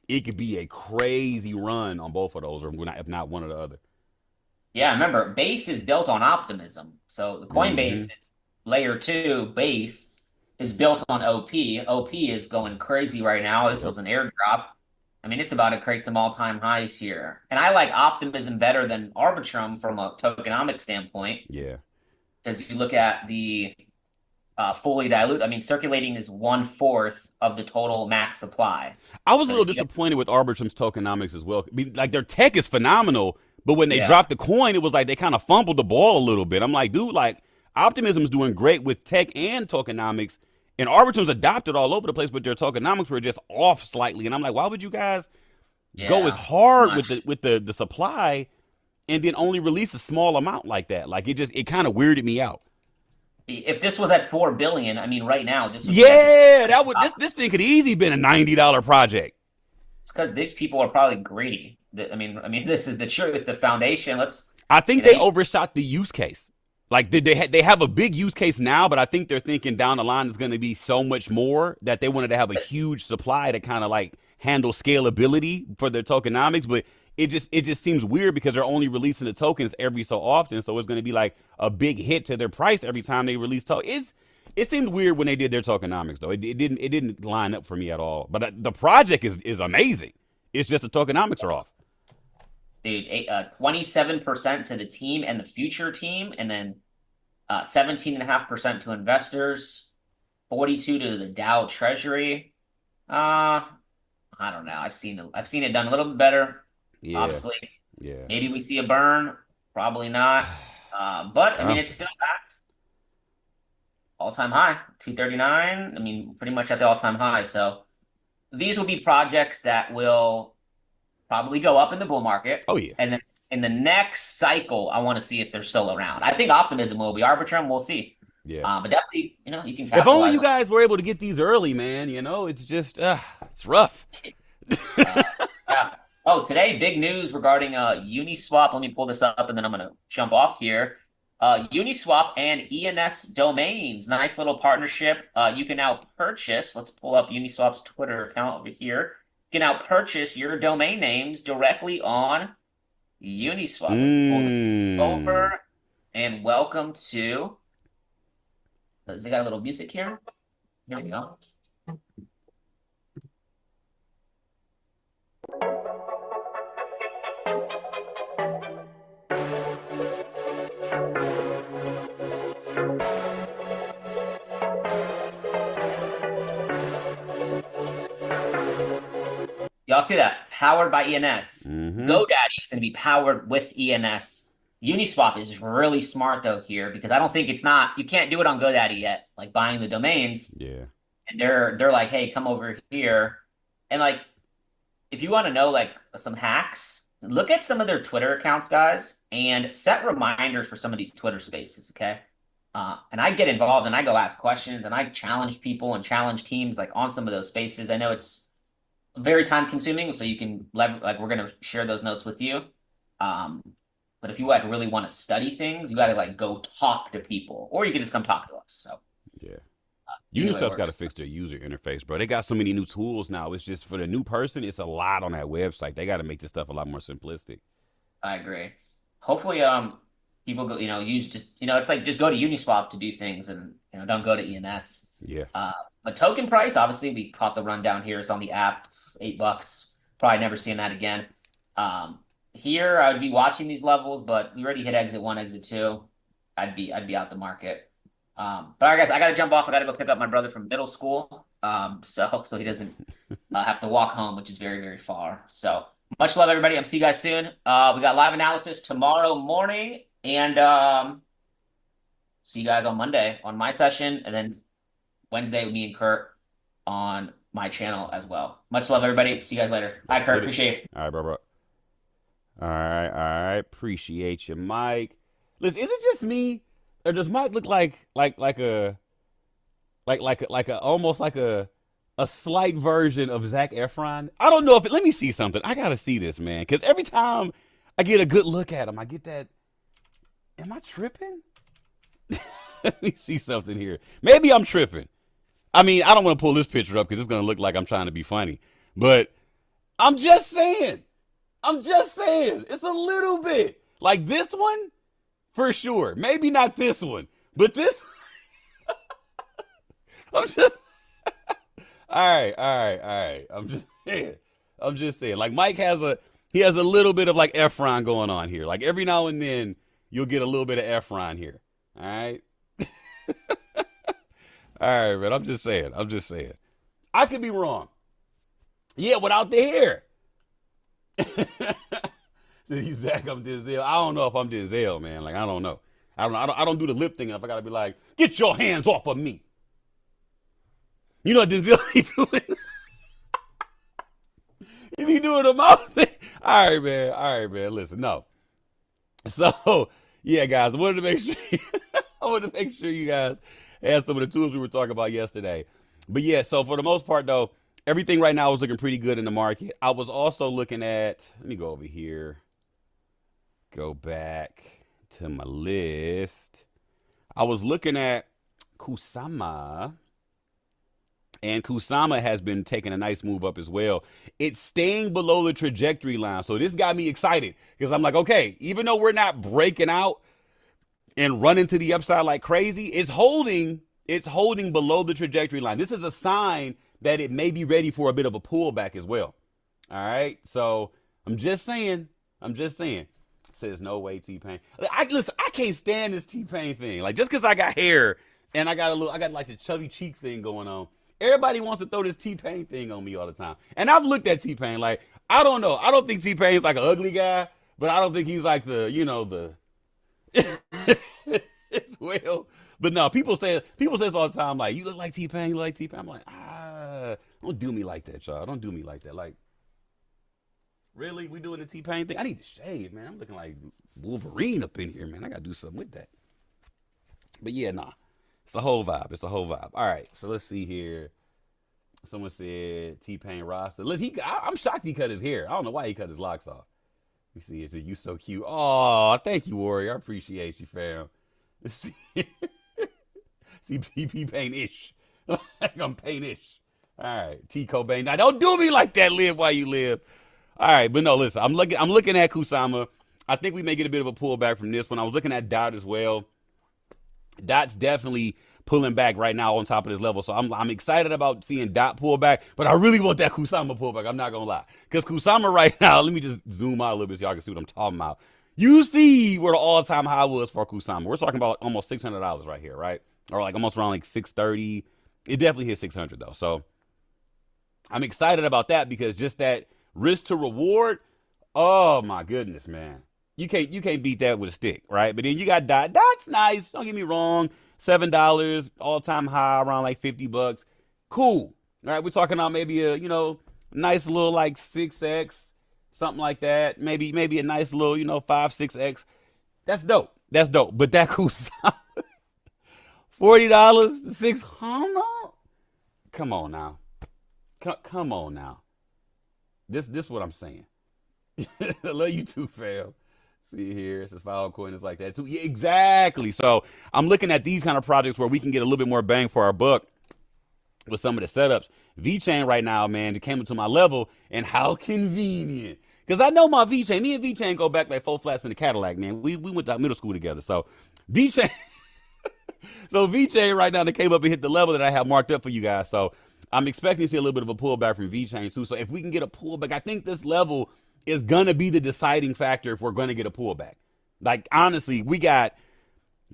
it could be a crazy run on both of those, or if not one or the other. Yeah, remember, Base is built on optimism. So the Mm-hmm. Coinbase layer two base is built on OP. OP is going crazy right now. This Yep. was an airdrop. I mean, it's about to create some all-time highs here. And I like optimism better than Arbitrum from a tokenomic standpoint, Yeah. because you look at the fully dilute. I mean, circulating is 1/4 of the total max supply. I was a So little this, disappointed with Arbitrum's tokenomics as well. I mean, like their tech is phenomenal, but when they yeah, dropped the coin, it was like they kind of fumbled the ball a little bit. I'm like, dude, like Optimism's doing great with tech and tokenomics, and Arbitrum's adopted all over the place, but their tokenomics were just off slightly. And I'm like, why would you guys go as yeah, hard with much. the supply and then only release a small amount like that? Like it kind of weirded me out. If this was at 4 billion, I mean, right now this would be at the Yeah, that would top. this thing could easily been a $90 project. It's because these people are probably greedy. I mean, this is the truth. The foundation. Let's, I think you know, they overshot the use case. Like they have a big use case now, but I think they're thinking down the line is going to be so much more that they wanted to have a huge supply to kind of like handle scalability for their tokenomics. But it just seems weird because they're only releasing the tokens every so often, so it's going to be like a big hit to their price every time they release tokens. It seemed weird when they did their tokenomics though. It didn't line up for me at all. But the project is amazing. It's just the tokenomics are off. dude, 27% to the team and the future team, and then 17.5% to investors, 42 to the Dow Treasury. Uh, I don't know. I've seen it done a little bit better. Yeah, Obviously, yeah. maybe we see a burn. Probably not. But I mean, it's Something. still at all-time high, 239. I mean, pretty much at the all-time high. So these will be projects that will probably go up in the bull market. Oh yeah. And then in the next cycle, I want to see if they're still around. I think optimism will be Arbitrum. We'll see. Yeah. But definitely, you can If only capitalize you on guys were able to get these early, man. It's just it's rough. it. Yeah. Oh, today, big news regarding Uniswap. Let me pull this up and then I'm going to jump off here. Uniswap and ENS domains. Nice little partnership. You can now purchase, let's pull up Uniswap's Twitter account over here. You can now purchase your domain names directly on Uniswap. Let's pull this Mm. over and welcome to, they got a little music here. Here we go. Y'all see that? Powered by ENS. Mm-hmm. GoDaddy is going to be powered with ENS. Uniswap is really smart though here because I don't think you can't do it on GoDaddy yet, like buying the domains. Yeah. And they're like, hey, come over here. And like, if you want to know like some hacks, look at some of their Twitter accounts, guys, and set reminders for some of these Twitter spaces, okay? And I get involved and I go ask questions and I challenge people and challenge teams like on some of those spaces. I know it's very time consuming, so you can like we're gonna share those notes with you. But if you like really want to study things, you got to like go talk to people, or you can just come talk to us. So Yeah. either way Uniswap's got to works. fix their user interface, bro. They got so many new tools now. It's just for the new person, it's a lot on that website. They got to make this stuff a lot more simplistic. I agree. Hopefully, people go, use just, it's like just go to Uniswap to do things and don't go to ENS. Yeah. But token price, obviously, we caught the rundown here. It's on the app, $8. Probably never seeing that again. Here I would be watching these levels, but we already hit exit 1, exit 2. I'd be out the market. But all right, guys, I gotta jump off. I gotta go pick up my brother from middle school. So he doesn't have to walk home, which is very, very far. So much love, everybody. I'll see you guys soon. We got live analysis tomorrow morning, and see you guys on Monday on my session, and then Wednesday with me and Kurt on my channel as well. Much love, everybody. See you guys later. Bye, Let's Kurt. get it. Appreciate it. All right, bro. All right, all right. Appreciate you, Mike. Listen, is it just me, or does Mike look like a almost like a slight version of Zac Efron? I don't know if let me see something. I gotta see this, man, because every time I get a good look at him, I get that. Am I tripping? Let me see something here. Maybe I'm tripping. I mean, I don't want to pull this picture up because it's gonna look like I'm trying to be funny, but I'm just saying. I'm just saying. It's a little bit like this one for sure. Maybe not this one, but this. I'm just. All right, all right, all right. I'm just saying. I'm just saying. Like Mike he has a little bit of like Efron going on here. Like every now and then you'll get a little bit of Efron here. All right. All right, man. I'm just saying. I'm just saying. I could be wrong. Yeah, without the hair. He's Zach, I'm Denzel. I don't know if I'm Denzel, man. Like I don't know. I don't do the lip thing if I gotta be like, get your hands off of me. You know what Denzel he doing? If he doing the mouth thing. All right, man. All right, man. Listen, no. So yeah, guys, I wanted to make sure I wanted to make sure you guys had some of the tools we were talking about yesterday. But yeah, so for the most part though, everything right now is looking pretty good in the market. I was also looking at, let me go over here, go back to my list. I was looking at Kusama, and Kusama has been taking a nice move up as well. It's staying below the trajectory line. So this got me excited because I'm like, okay, even though we're not breaking out and running to the upside like crazy, it's holding below the trajectory line. This is a sign that it may be ready for a bit of a pullback as well. All right. So I'm just saying. It says no way T-Pain. Listen, I can't stand this T-Pain thing. Like just because I got hair and I got like the chubby cheek thing going on. Everybody wants to throw this T-Pain thing on me all the time. And I've looked at T-Pain like, I don't know. I don't think T-Pain's like an ugly guy, but I don't think he's like the as well. But no, people say this all the time, like, you look like T-Pain, you look like T-Pain. I'm like, don't do me like that, y'all. Don't do me like that. Like, really? We doing the T-Pain thing? I need to shave, man. I'm looking like Wolverine up in here, man. I gotta do something with that. But yeah, nah. It's a whole vibe. It's a whole vibe. All right, so let's see here. Someone said T-Pain roster. I'm shocked he cut his hair. I don't know why he cut his locks off. You see, it's you so cute. Oh, thank you, Warrior. I appreciate you, fam. Let's see, see, PP paint-ish. Like I'm paint-ish. All right, T Cobain. Now don't do me like that. Live while you live. All right, but no, listen. I'm looking at Kusama. I think we may get a bit of a pullback from this one. I was looking at Dot as well. Dot's definitely pulling back right now on top of this level. So I'm excited about seeing Dot pull back, but I really want that Kusama pullback. I'm not gonna lie. Because Kusama right now, let me just zoom out a little bit so y'all can see what I'm talking about. You see where the all-time high was for Kusama. We're talking about almost $600 right here, right? Or like almost around like 630. It definitely hit 600 though. So I'm excited about that because just that risk to reward, oh my goodness, man. You can't beat that with a stick, right? But then you got Dot. Dot's nice. Don't get me wrong. $7 all time high around like $50. Cool. All right, we're talking about maybe a nice little like 6x, something like that. Maybe a nice little 5 6x. That's dope. That's dope. But that cool $40 600. Come on now. Come on now. This what I'm saying. I love you too, fam. See here, it says Filecoin is like that too. Yeah, exactly. So I'm looking at these kind of projects where we can get a little bit more bang for our buck with some of the setups. VeChain right now, man, it came into my level, and how convenient. Because I know my VeChain. Me and VeChain go back like four flats in the Cadillac, man. We went to middle school together. So VeChain, so VeChain right now, they came up and hit the level that I have marked up for you guys. So I'm expecting to see a little bit of a pullback from VeChain too. So if we can get a pullback, I think this level is going to be the deciding factor if we're going to get a pullback. Like, honestly, we got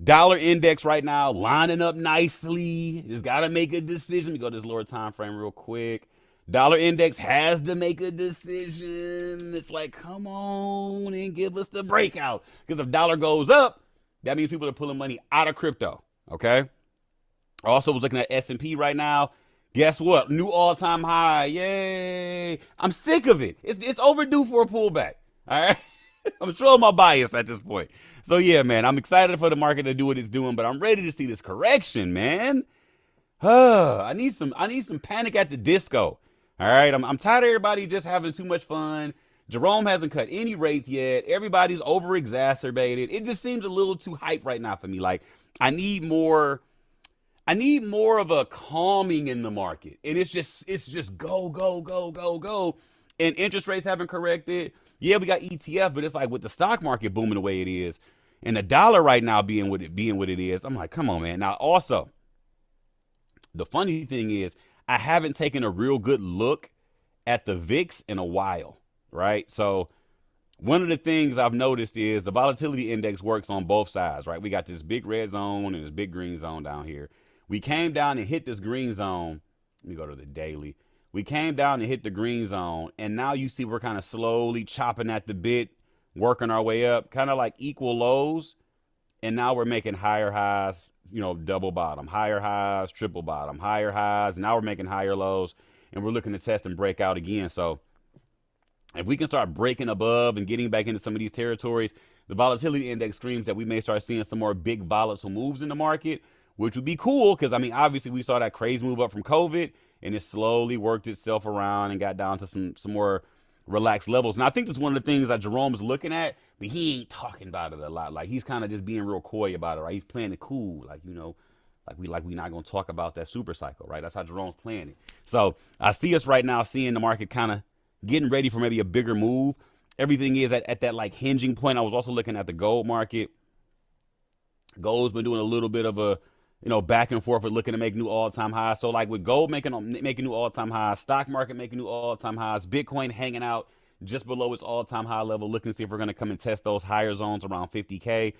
dollar index right now lining up nicely. Just got to make a decision. We go to this lower time frame real quick. Dollar index has to make a decision. It's like, come on and give us the breakout. Because if dollar goes up, that means people are pulling money out of crypto. Okay? I also was looking at S&P right now. Guess what? New all-time high. Yay. I'm sick of it. It's overdue for a pullback. All right? I'm showing my bias at this point. So, yeah, man, I'm excited for the market to do what it's doing, but I'm ready to see this correction, man. I need some Panic at the Disco. All right? I'm tired of everybody just having too much fun. Jerome hasn't cut any rates yet. Everybody's over-exacerbated. It just seems a little too hype right now for me. Like, I need more of a calming in the market. And it's just go, go, go, go, go. And interest rates haven't corrected. Yeah, we got ETF, but it's like with the stock market booming the way it is, and the dollar right now being what it is, I'm like, come on, man. Now, also, the funny thing is, I haven't taken a real good look at the VIX in a while, right? So one of the things I've noticed is the volatility index works on both sides, right? We got this big red zone and this big green zone down here. We came down and hit this green zone. Let me go to the daily. We came down and hit the green zone, and now you see we're kind of slowly chopping at the bit, working our way up, kind of like equal lows, and now we're making higher highs, double bottom, higher highs, triple bottom, higher highs. Now we're making higher lows, and we're looking to test and break out again. So if we can start breaking above and getting back into some of these territories, the volatility index screams that we may start seeing some more big volatile moves in the market, which would be cool because, obviously we saw that crazy move up from COVID, and it slowly worked itself around and got down to some more relaxed levels. And I think that's one of the things that Jerome is looking at, but he ain't talking about it a lot. Like, he's kind of just being real coy about it, right? He's playing it cool, like we not going to talk about that super cycle, right? That's how Jerome's playing it. So I see us right now seeing the market kind of getting ready for maybe a bigger move. Everything is at that like hinging point. I was also looking at the gold market. Gold's been doing a little bit of a back and forth with looking to make new all-time highs. So like with gold making new all-time highs, stock market making new all-time highs, Bitcoin hanging out just below its all-time high level, looking to see if we're going to come and test those higher zones around 50K.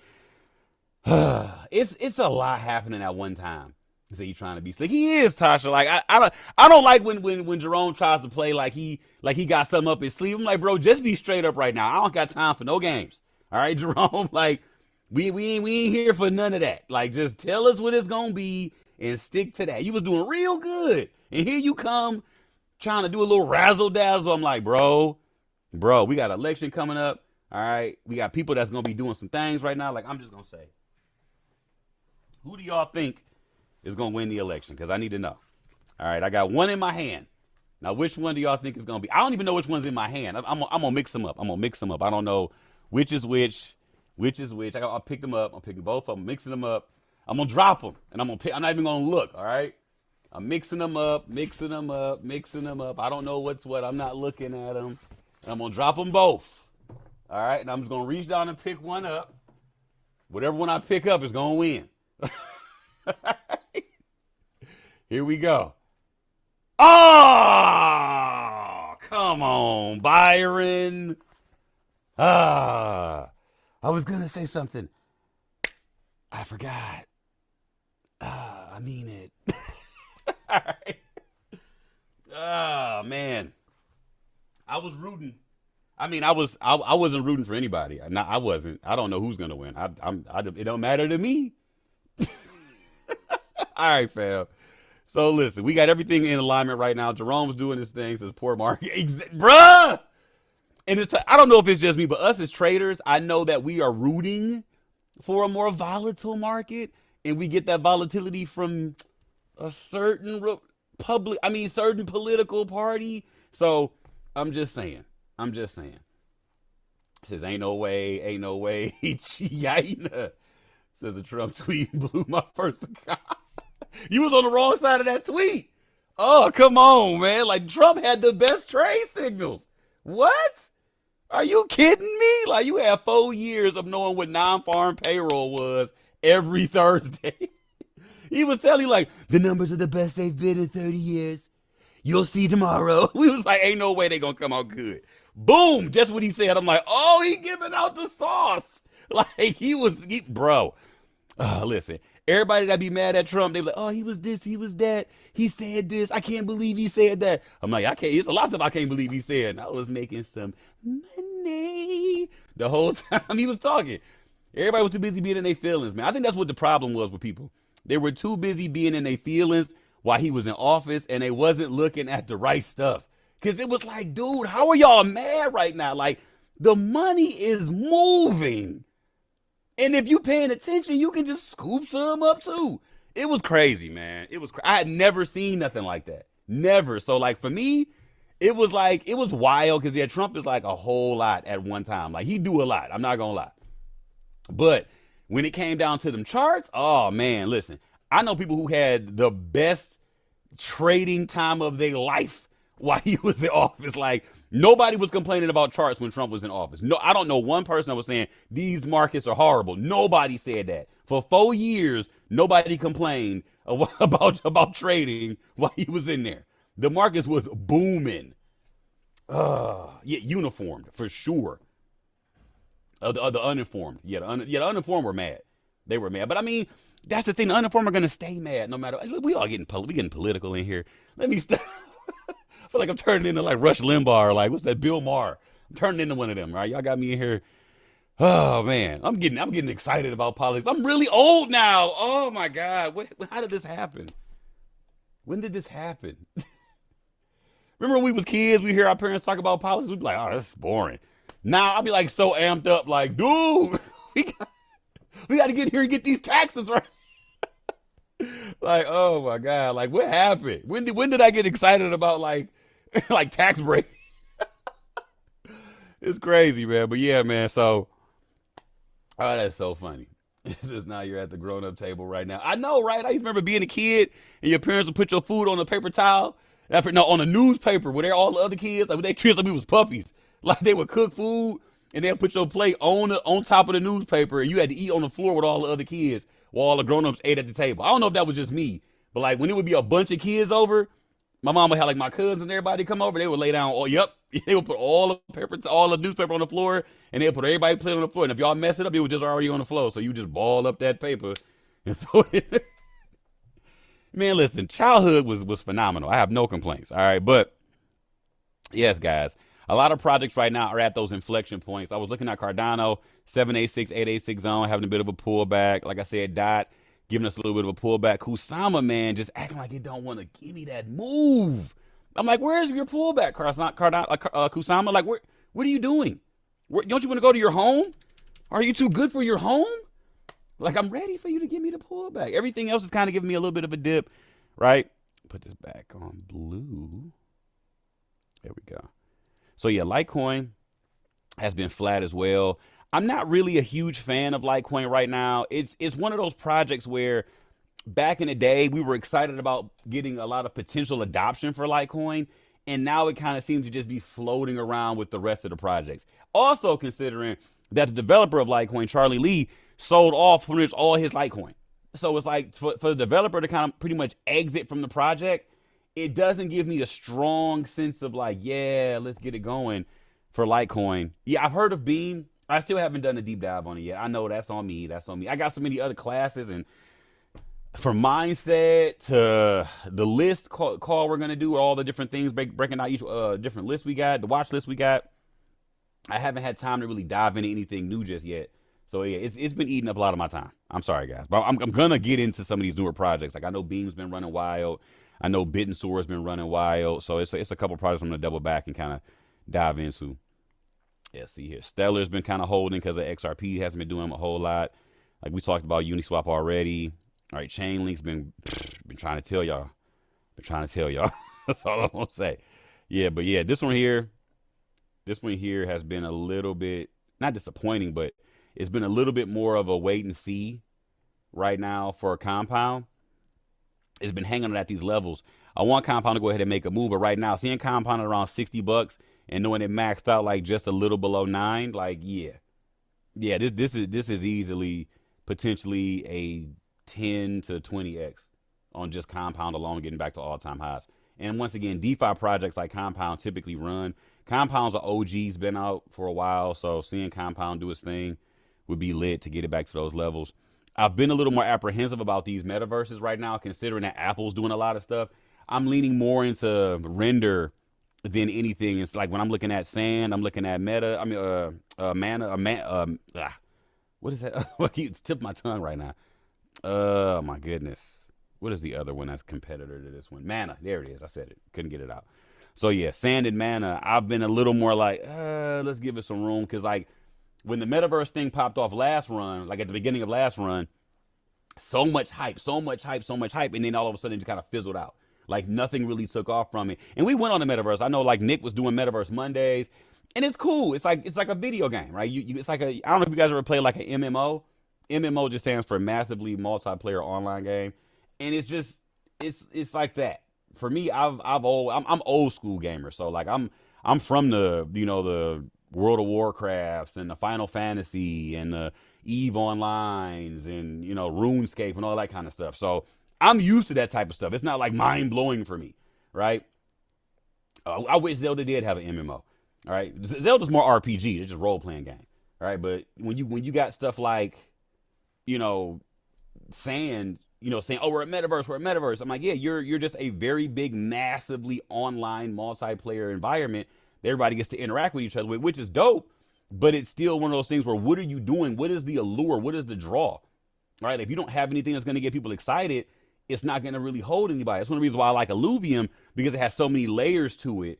It's a lot happening at one time. So he's trying to be slick. He is, Tasha. Like I don't like when Jerome tries to play like he got something up his sleeve. I'm like, bro, just be straight up right now. I don't got time for no games. All right, Jerome. Like we ain't here for none of that. Like, just tell us what it's gonna be and stick to that. You was doing real good, and here you come trying to do a little razzle dazzle. I'm like, bro, we got an election coming up. All right, we got people that's gonna be doing some things right now. Like, I'm just gonna say, who do y'all think is going to win the election? Because I need to know. All right, I got one in my hand. Now, which one do y'all think is going to be? I don't even know which one's in my hand. I'm going to mix them up. I'm going to mix them up. I don't know which is which is which. I'll pick them up. I'm picking both of them, mixing them up. I'm going to drop them, and I'm not even going to look, all right? I'm mixing them up, mixing them up, mixing them up. I don't know what's what. I'm not looking at them. And I'm going to drop them both, all right? And I'm just going to reach down and pick one up. Whatever one I pick up is going to win. Here we go. Oh, come on, Byron. I was going to say something. I forgot. I mean it. All right. Oh, man. I was rooting. I mean, I wasn't rooting for anybody. I wasn't. I don't know who's going to win. It don't matter to me. All right, fam. So listen, we got everything in alignment right now. Jerome's doing his thing, says poor market. Bruh! And I don't know if it's just me, but us as traders, I know that we are rooting for a more volatile market, and we get that volatility from a certain certain political party. So I'm just saying. Says ain't no way. China. Says a Trump tweet blew my first account. You was on the wrong side of that tweet. Oh, come on, man. Like, Trump had the best trade signals. What? Are you kidding me? Like, you had 4 years of knowing what non-farm payroll was every Thursday. He was telling you, like, the numbers are the best they've been in 30 years. You'll see tomorrow. We was like, ain't no way they gonna come out good. Boom, just what he said. I'm like, oh, he giving out the sauce. Like, bro. Listen, everybody that be mad at Trump, they be like, oh, he was this, he was that. He said this. I can't believe he said that. I'm like, it's a lot of stuff I can't believe he said. And I was making some money the whole time he was talking. Everybody was too busy being in their feelings, man. I think that's what the problem was with people. They were too busy being in their feelings while he was in office, and they wasn't looking at the right stuff. Because it was like, dude, how are y'all mad right now? Like, the money is moving. And if you paying attention, you can just scoop some up too. It was crazy, man. I had never seen nothing like that. Never. So, like, for me, it was wild because, yeah, Trump is like a whole lot at one time. Like, he do a lot. I'm not going to lie. But when it came down to them charts, oh, man, listen. I know people who had the best trading time of their life while he was in office. Like, nobody was complaining about charts when Trump was in office. No, I don't know one person that was saying these markets are horrible. Nobody said that. For 4 years, nobody complained about trading while he was in there. The markets was booming. Yeah, uniformed for sure. The uninformed, the uninformed were mad. They were mad. But I mean, that's the thing. The uninformed are gonna stay mad no matter. We all getting political in here. Let me stop. I feel like I'm turning into like Rush Limbaugh or like what's that, Bill Maher. I'm turning into one of them, right? Y'all got me in here. Oh man, I'm getting excited about politics. I'm really old now. Oh my God, how did this happen? When did this happen? Remember when we was kids, we hear our parents talk about politics, we'd be like, oh, that's boring. Now I'll be like so amped up, like, dude, we got to get here and get these taxes right. Like, oh my God, like what happened? When did I get excited about like tax break? It's crazy, man. But yeah, man. So, oh, that's so funny. This is now you're at the grown-up table right now. I know, right? I used to remember being a kid and your parents would put your food on a paper towel. No, on a newspaper where all the other kids, like they treated us like we was puppies. Like they would cook food and they'll put your plate on top of the newspaper and you had to eat on the floor with all the other kids while all the grown-ups ate at the table. I don't know if that was just me, but like when it would be a bunch of kids over, my mom would have like my cousins and everybody come over, they would lay down, they would put all the newspaper on the floor and they would put everybody's plate on the floor. And if y'all mess it up, it was just already on the floor. So you just ball up that paper and throw it in. Man, listen, childhood was phenomenal. I have no complaints. All right. But yes, guys, a lot of projects right now are at those inflection points. I was looking at Cardano, 786, 886 zone, having a bit of a pullback. Like I said, DOT giving us a little bit of a pullback. Kusama, man, just acting like it don't want to give me that move. I'm like, where's your pullback, Kusama? Like, what are you doing? Don't you want to go to your home? Are you too good for your home? Like, I'm ready for you to give me the pullback. Everything else is kind of giving me a little bit of a dip, right? Put this back on blue. There we go. So yeah, Litecoin has been flat as well. I'm not really a huge fan of Litecoin right now. It's one of those projects where back in the day we were excited about getting a lot of potential adoption for Litecoin, and now it kind of seems to just be floating around with the rest of the projects. Also considering that the developer of Litecoin, Charlie Lee, sold off pretty much all his Litecoin. So it's like for the developer to kind of pretty much exit from the project, it doesn't give me a strong sense of like, yeah, let's get it going for Litecoin. Yeah, I've heard of Beam. I still haven't done a deep dive on it yet. I know that's on me. That's on me. I got so many other classes, and from mindset to the list call we're gonna do, all the different things, breaking out each different list we got, the watch list we got. I haven't had time to really dive into anything new just yet. So yeah, it's been eating up a lot of my time. I'm sorry, guys, but I'm gonna get into some of these newer projects. Like I know Beam's been running wild. I know Bit and Sword's been running wild. So it's a couple projects I'm gonna double back and kind of dive into. Yeah, see here, Stellar's been kind of holding because of XRP hasn't been doing a whole lot. Like we talked about Uniswap already. All right, Chainlink's been trying to tell y'all. Been trying to tell y'all. That's all I'm gonna say. Yeah, but yeah, this one here has been a little bit not disappointing, but it's been a little bit more of a wait and see right now for a Compound. It's been hanging at these levels. I want Compound to go ahead and make a move, but right now, seeing Compound at around $60 and knowing it maxed out like just a little below 9, like yeah, this is easily potentially a 10 to 20x on just Compound alone, getting back to all-time highs. And once again, DeFi projects like Compound typically run. Compound's an OG's been out for a while, so seeing Compound do its thing would be lit to get it back to those levels. I've been a little more apprehensive about these metaverses right now, considering that Apple's doing a lot of stuff. I'm leaning more into Render than anything. It's like when I'm looking at Sand, I'm looking at Meta. I mean, what is that? It's tipped my tongue right now. Oh my goodness. What is the other one that's competitor to this one? Mana. There it is. I said it. Couldn't get it out. So yeah, Sand and Mana. I've been a little more like, let's give it some room, because like when the metaverse thing popped off last run, like at the beginning of last run, so much hype, and then all of a sudden it just kind of fizzled out. Like nothing really took off from it. And we went on the metaverse. I know like Nick was doing Metaverse Mondays, and it's cool. It's like a video game, right? It's like I don't know if you guys ever play like an MMO. MMO just stands for massively multiplayer online game, and it's just it's like that. For me, I'm old school gamer, so like I'm from the the World of Warcrafts and the Final Fantasy and the Eve Onlines and RuneScape and all that kind of stuff. So I'm used to that type of stuff. It's not like mind blowing for me, right? I wish Zelda did have an MMO. All right, Zelda's more RPG. It's just role playing game, all right? But when you got stuff like Sand, saying, oh, we're a metaverse. I'm like, yeah, you're just a very big, massively online multiplayer environment that everybody gets to interact with each other with, which is dope. But it's still one of those things where, what are you doing? What is the allure? What is the draw? All right, if you don't have anything that's going to get people excited, it's not going to really hold anybody. That's one of the reasons why I like Illuvium, because it has so many layers to it.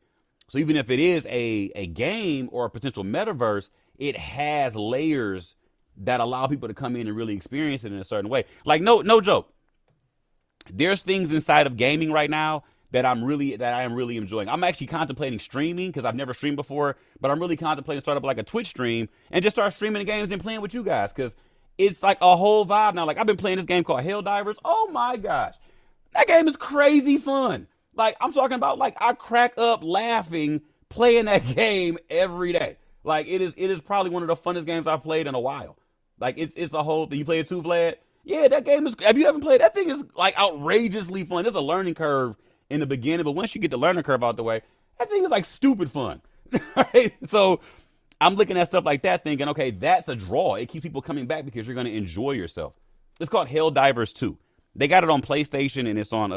So even if it is a game or a potential metaverse, it has layers that allow people to come in and really experience it in a certain way. Like no joke. There's things inside of gaming right now that I am really enjoying. I'm actually contemplating streaming, because I've never streamed before, but I'm really contemplating start up like a Twitch stream and just start streaming the games and playing with you guys, because it's like a whole vibe now. Like I've been playing this game called Helldivers. Oh my gosh, that game is crazy fun. Like I'm talking about, like I crack up laughing playing that game every day. Like it is probably one of the funnest games I've played in a while. Like it's a whole thing. You play it too, Vlad? Yeah, that game is. If you haven't played, that thing is like outrageously fun. There's a learning curve in the beginning, but once you get the learning curve out the way, that thing is like stupid fun. Right? So I'm looking at stuff like that, thinking, okay, that's a draw. It keeps people coming back because you're going to enjoy yourself. It's called Helldivers 2. They got it on PlayStation and it's on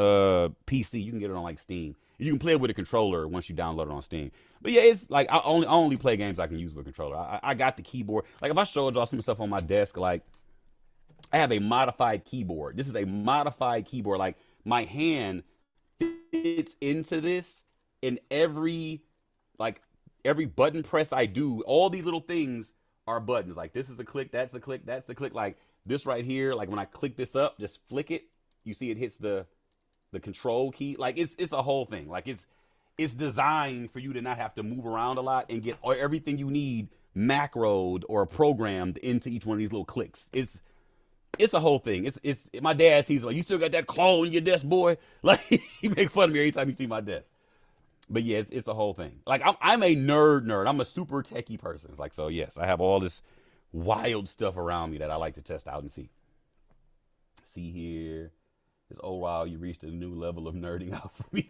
PC. You can get it on like Steam. You can play it with a controller once you download it on Steam. But yeah, it's like I only play games I can use with a controller. I got the keyboard. Like if I showed y'all some stuff on my desk, like I have a modified keyboard. This is a modified keyboard. Like my hand fits into this, and every button press I do, all these little things are buttons. Like this is a click, that's a click, that's a click. Like this right here, like when I click this up, just flick it, you see it hits the control key. Like it's a whole thing. Like it's designed for you to not have to move around a lot and get everything you need macroed or programmed into each one of these little clicks. It's a whole thing. It's my dad sees it like, you still got that claw on your desk, boy. Like he make fun of me every time he see my desk. But yeah, it's a whole thing. Like I'm a nerd. I'm a super techie person. It's like, so yes, I have all this wild stuff around me that I like to test out and see. See here, it's oh wow, you reached a new level of nerding out for me.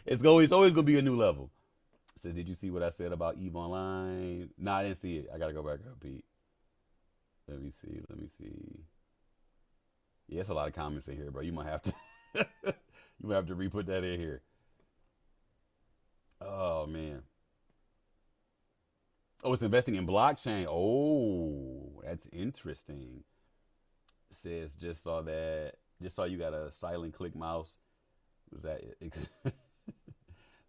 It's always gonna be a new level. So did you see what I said about Eve Online? No, I didn't see it. I gotta go back up, Pete. Let me see. Let me see. Yeah, it's a lot of comments in here, bro. You might have to you might have to re-put that in here. Oh man. Oh, it's investing in blockchain. Oh, that's interesting. It says just saw that. Just saw you got a silent click mouse. Was that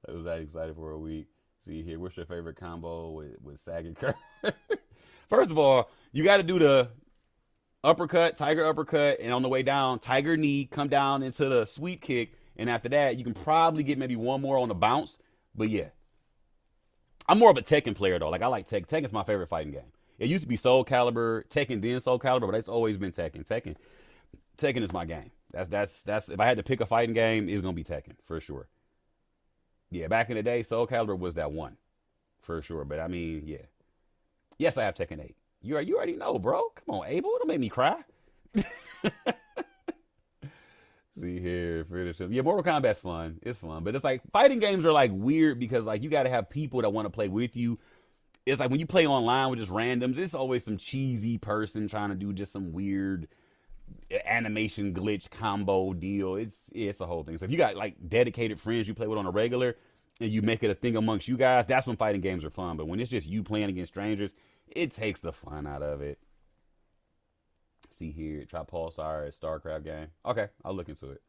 was that excited for a week? See here, what's your favorite combo with Sag and Kerr? First of all, you got to do the uppercut, tiger uppercut, and on the way down, tiger knee, come down into the sweep kick, and after that, you can probably get maybe one more on the bounce. But yeah, I'm more of a Tekken player though. Like I like Tekken. Tekken's my favorite fighting game. It used to be Soul Calibur, Tekken, then Soul Calibur, but it's always been Tekken. Tekken is my game. That's if I had to pick a fighting game, it's gonna be Tekken for sure. Yeah, back in the day, Soul Calibur was that one for sure. But I mean, yeah, yes, I have Tekken 8. You already know, bro. Come on, Abel, don't make me cry. See here, finish up. Yeah, Mortal Kombat's fun. It's fun, but it's like fighting games are like weird because like you got to have people that want to play with you. It's like when you play online with just randoms, it's always some cheesy person trying to do just some weird animation glitch combo deal. It's a whole thing. So if you got like dedicated friends you play with on a regular and you make it a thing amongst you guys, that's when fighting games are fun. But when it's just you playing against strangers, it takes the fun out of it. See here, try Pulsar StarCraft game. Okay, I'll look into it.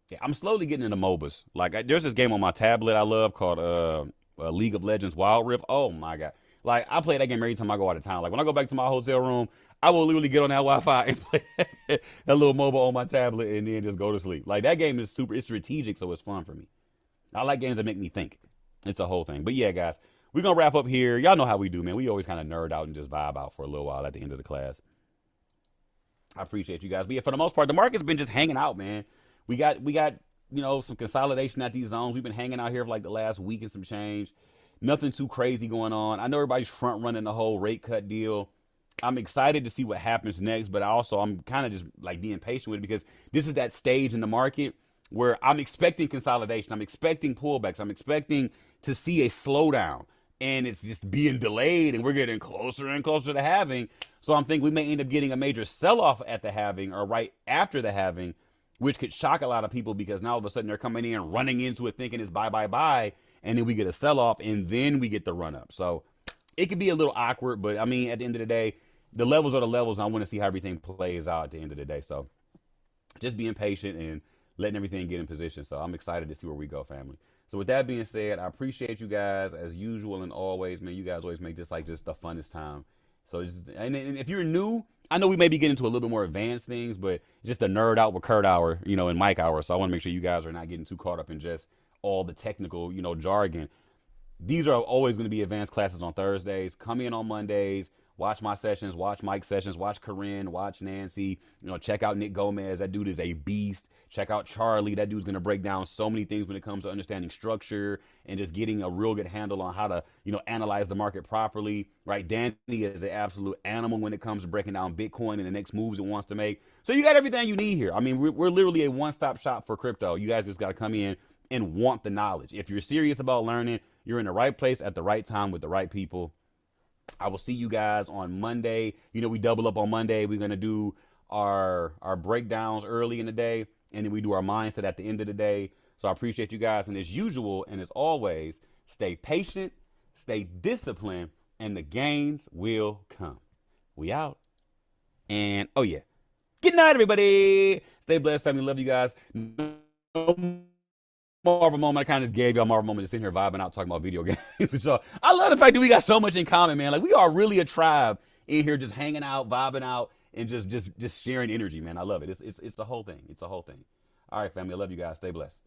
Yeah, I'm slowly getting into MOBAs. Like there's this game on my tablet I love called League of Legends Wild Rift. Oh my god! Like I play that game every time I go out of town. Like when I go back to my hotel room, I will literally get on that Wi-Fi and play that little MOBA on my tablet and then just go to sleep. Like that game is super. It's strategic, so it's fun for me. I like games that make me think. It's a whole thing. But yeah, guys, we're gonna wrap up here. Y'all know how we do, man. We always kind of nerd out and just vibe out for a little while at the end of the class. I appreciate you guys. But yeah, for the most part, the market's been just hanging out, man. We got some consolidation at these zones. We've been hanging out here for like the last week and some change. Nothing too crazy going on. I know everybody's front running the whole rate cut deal. I'm excited to see what happens next, but I'm kind of just like being patient with it because this is that stage in the market where I'm expecting consolidation. I'm expecting pullbacks. I'm expecting to see a slowdown, and it's just being delayed, and we're getting closer and closer to halving. So I'm thinking we may end up getting a major sell-off at the halving or right after the halving, which could shock a lot of people because now all of a sudden they're coming in, running into it, thinking it's buy, buy, buy, and then we get a sell-off, and then we get the run-up. So it could be a little awkward, but I mean, at the end of the day, the levels are the levels, and I want to see how everything plays out at the end of the day. So just being patient and letting everything get in position. So I'm excited to see where we go, family. So with that being said, I appreciate you guys as usual and always, man. You guys always make this like just the funnest time. So and if you're new, I know we may be getting into a little bit more advanced things, but just a nerd out with Kurt hour, and Mike hour. So I want to make sure you guys are not getting too caught up in just all the technical, jargon. These are always going to be advanced classes on Thursdays. Come in on Mondays. Watch my sessions, watch Mike's sessions, watch Corinne, watch Nancy. Check out Nick Gomez. That dude is a beast. Check out Charlie. That dude's gonna break down so many things when it comes to understanding structure and just getting a real good handle on how to, analyze the market properly. Right? Danny is an absolute animal when it comes to breaking down Bitcoin and the next moves it wants to make. So you got everything you need here. I mean, we're literally a one-stop shop for crypto. You guys just gotta come in and want the knowledge. If you're serious about learning, you're in the right place at the right time with the right people. I will see you guys on Monday. We double up on Monday. We're going to do our breakdowns early in the day, and then we do our mindset at the end of the day. So I appreciate you guys. And as usual, and as always, stay patient, stay disciplined, and the gains will come. We out. And, oh, yeah. Good night, everybody. Stay blessed, family. Love you guys. No Marvel moment. I kind of gave y'all Marvel moment, just sitting here vibing out, talking about video games with y'all. I love the fact that we got so much in common, man. Like we are really a tribe in here, just hanging out, vibing out, and just sharing energy, man. I love it. It's the whole thing. It's the whole thing. All right, family. I love you guys. Stay blessed.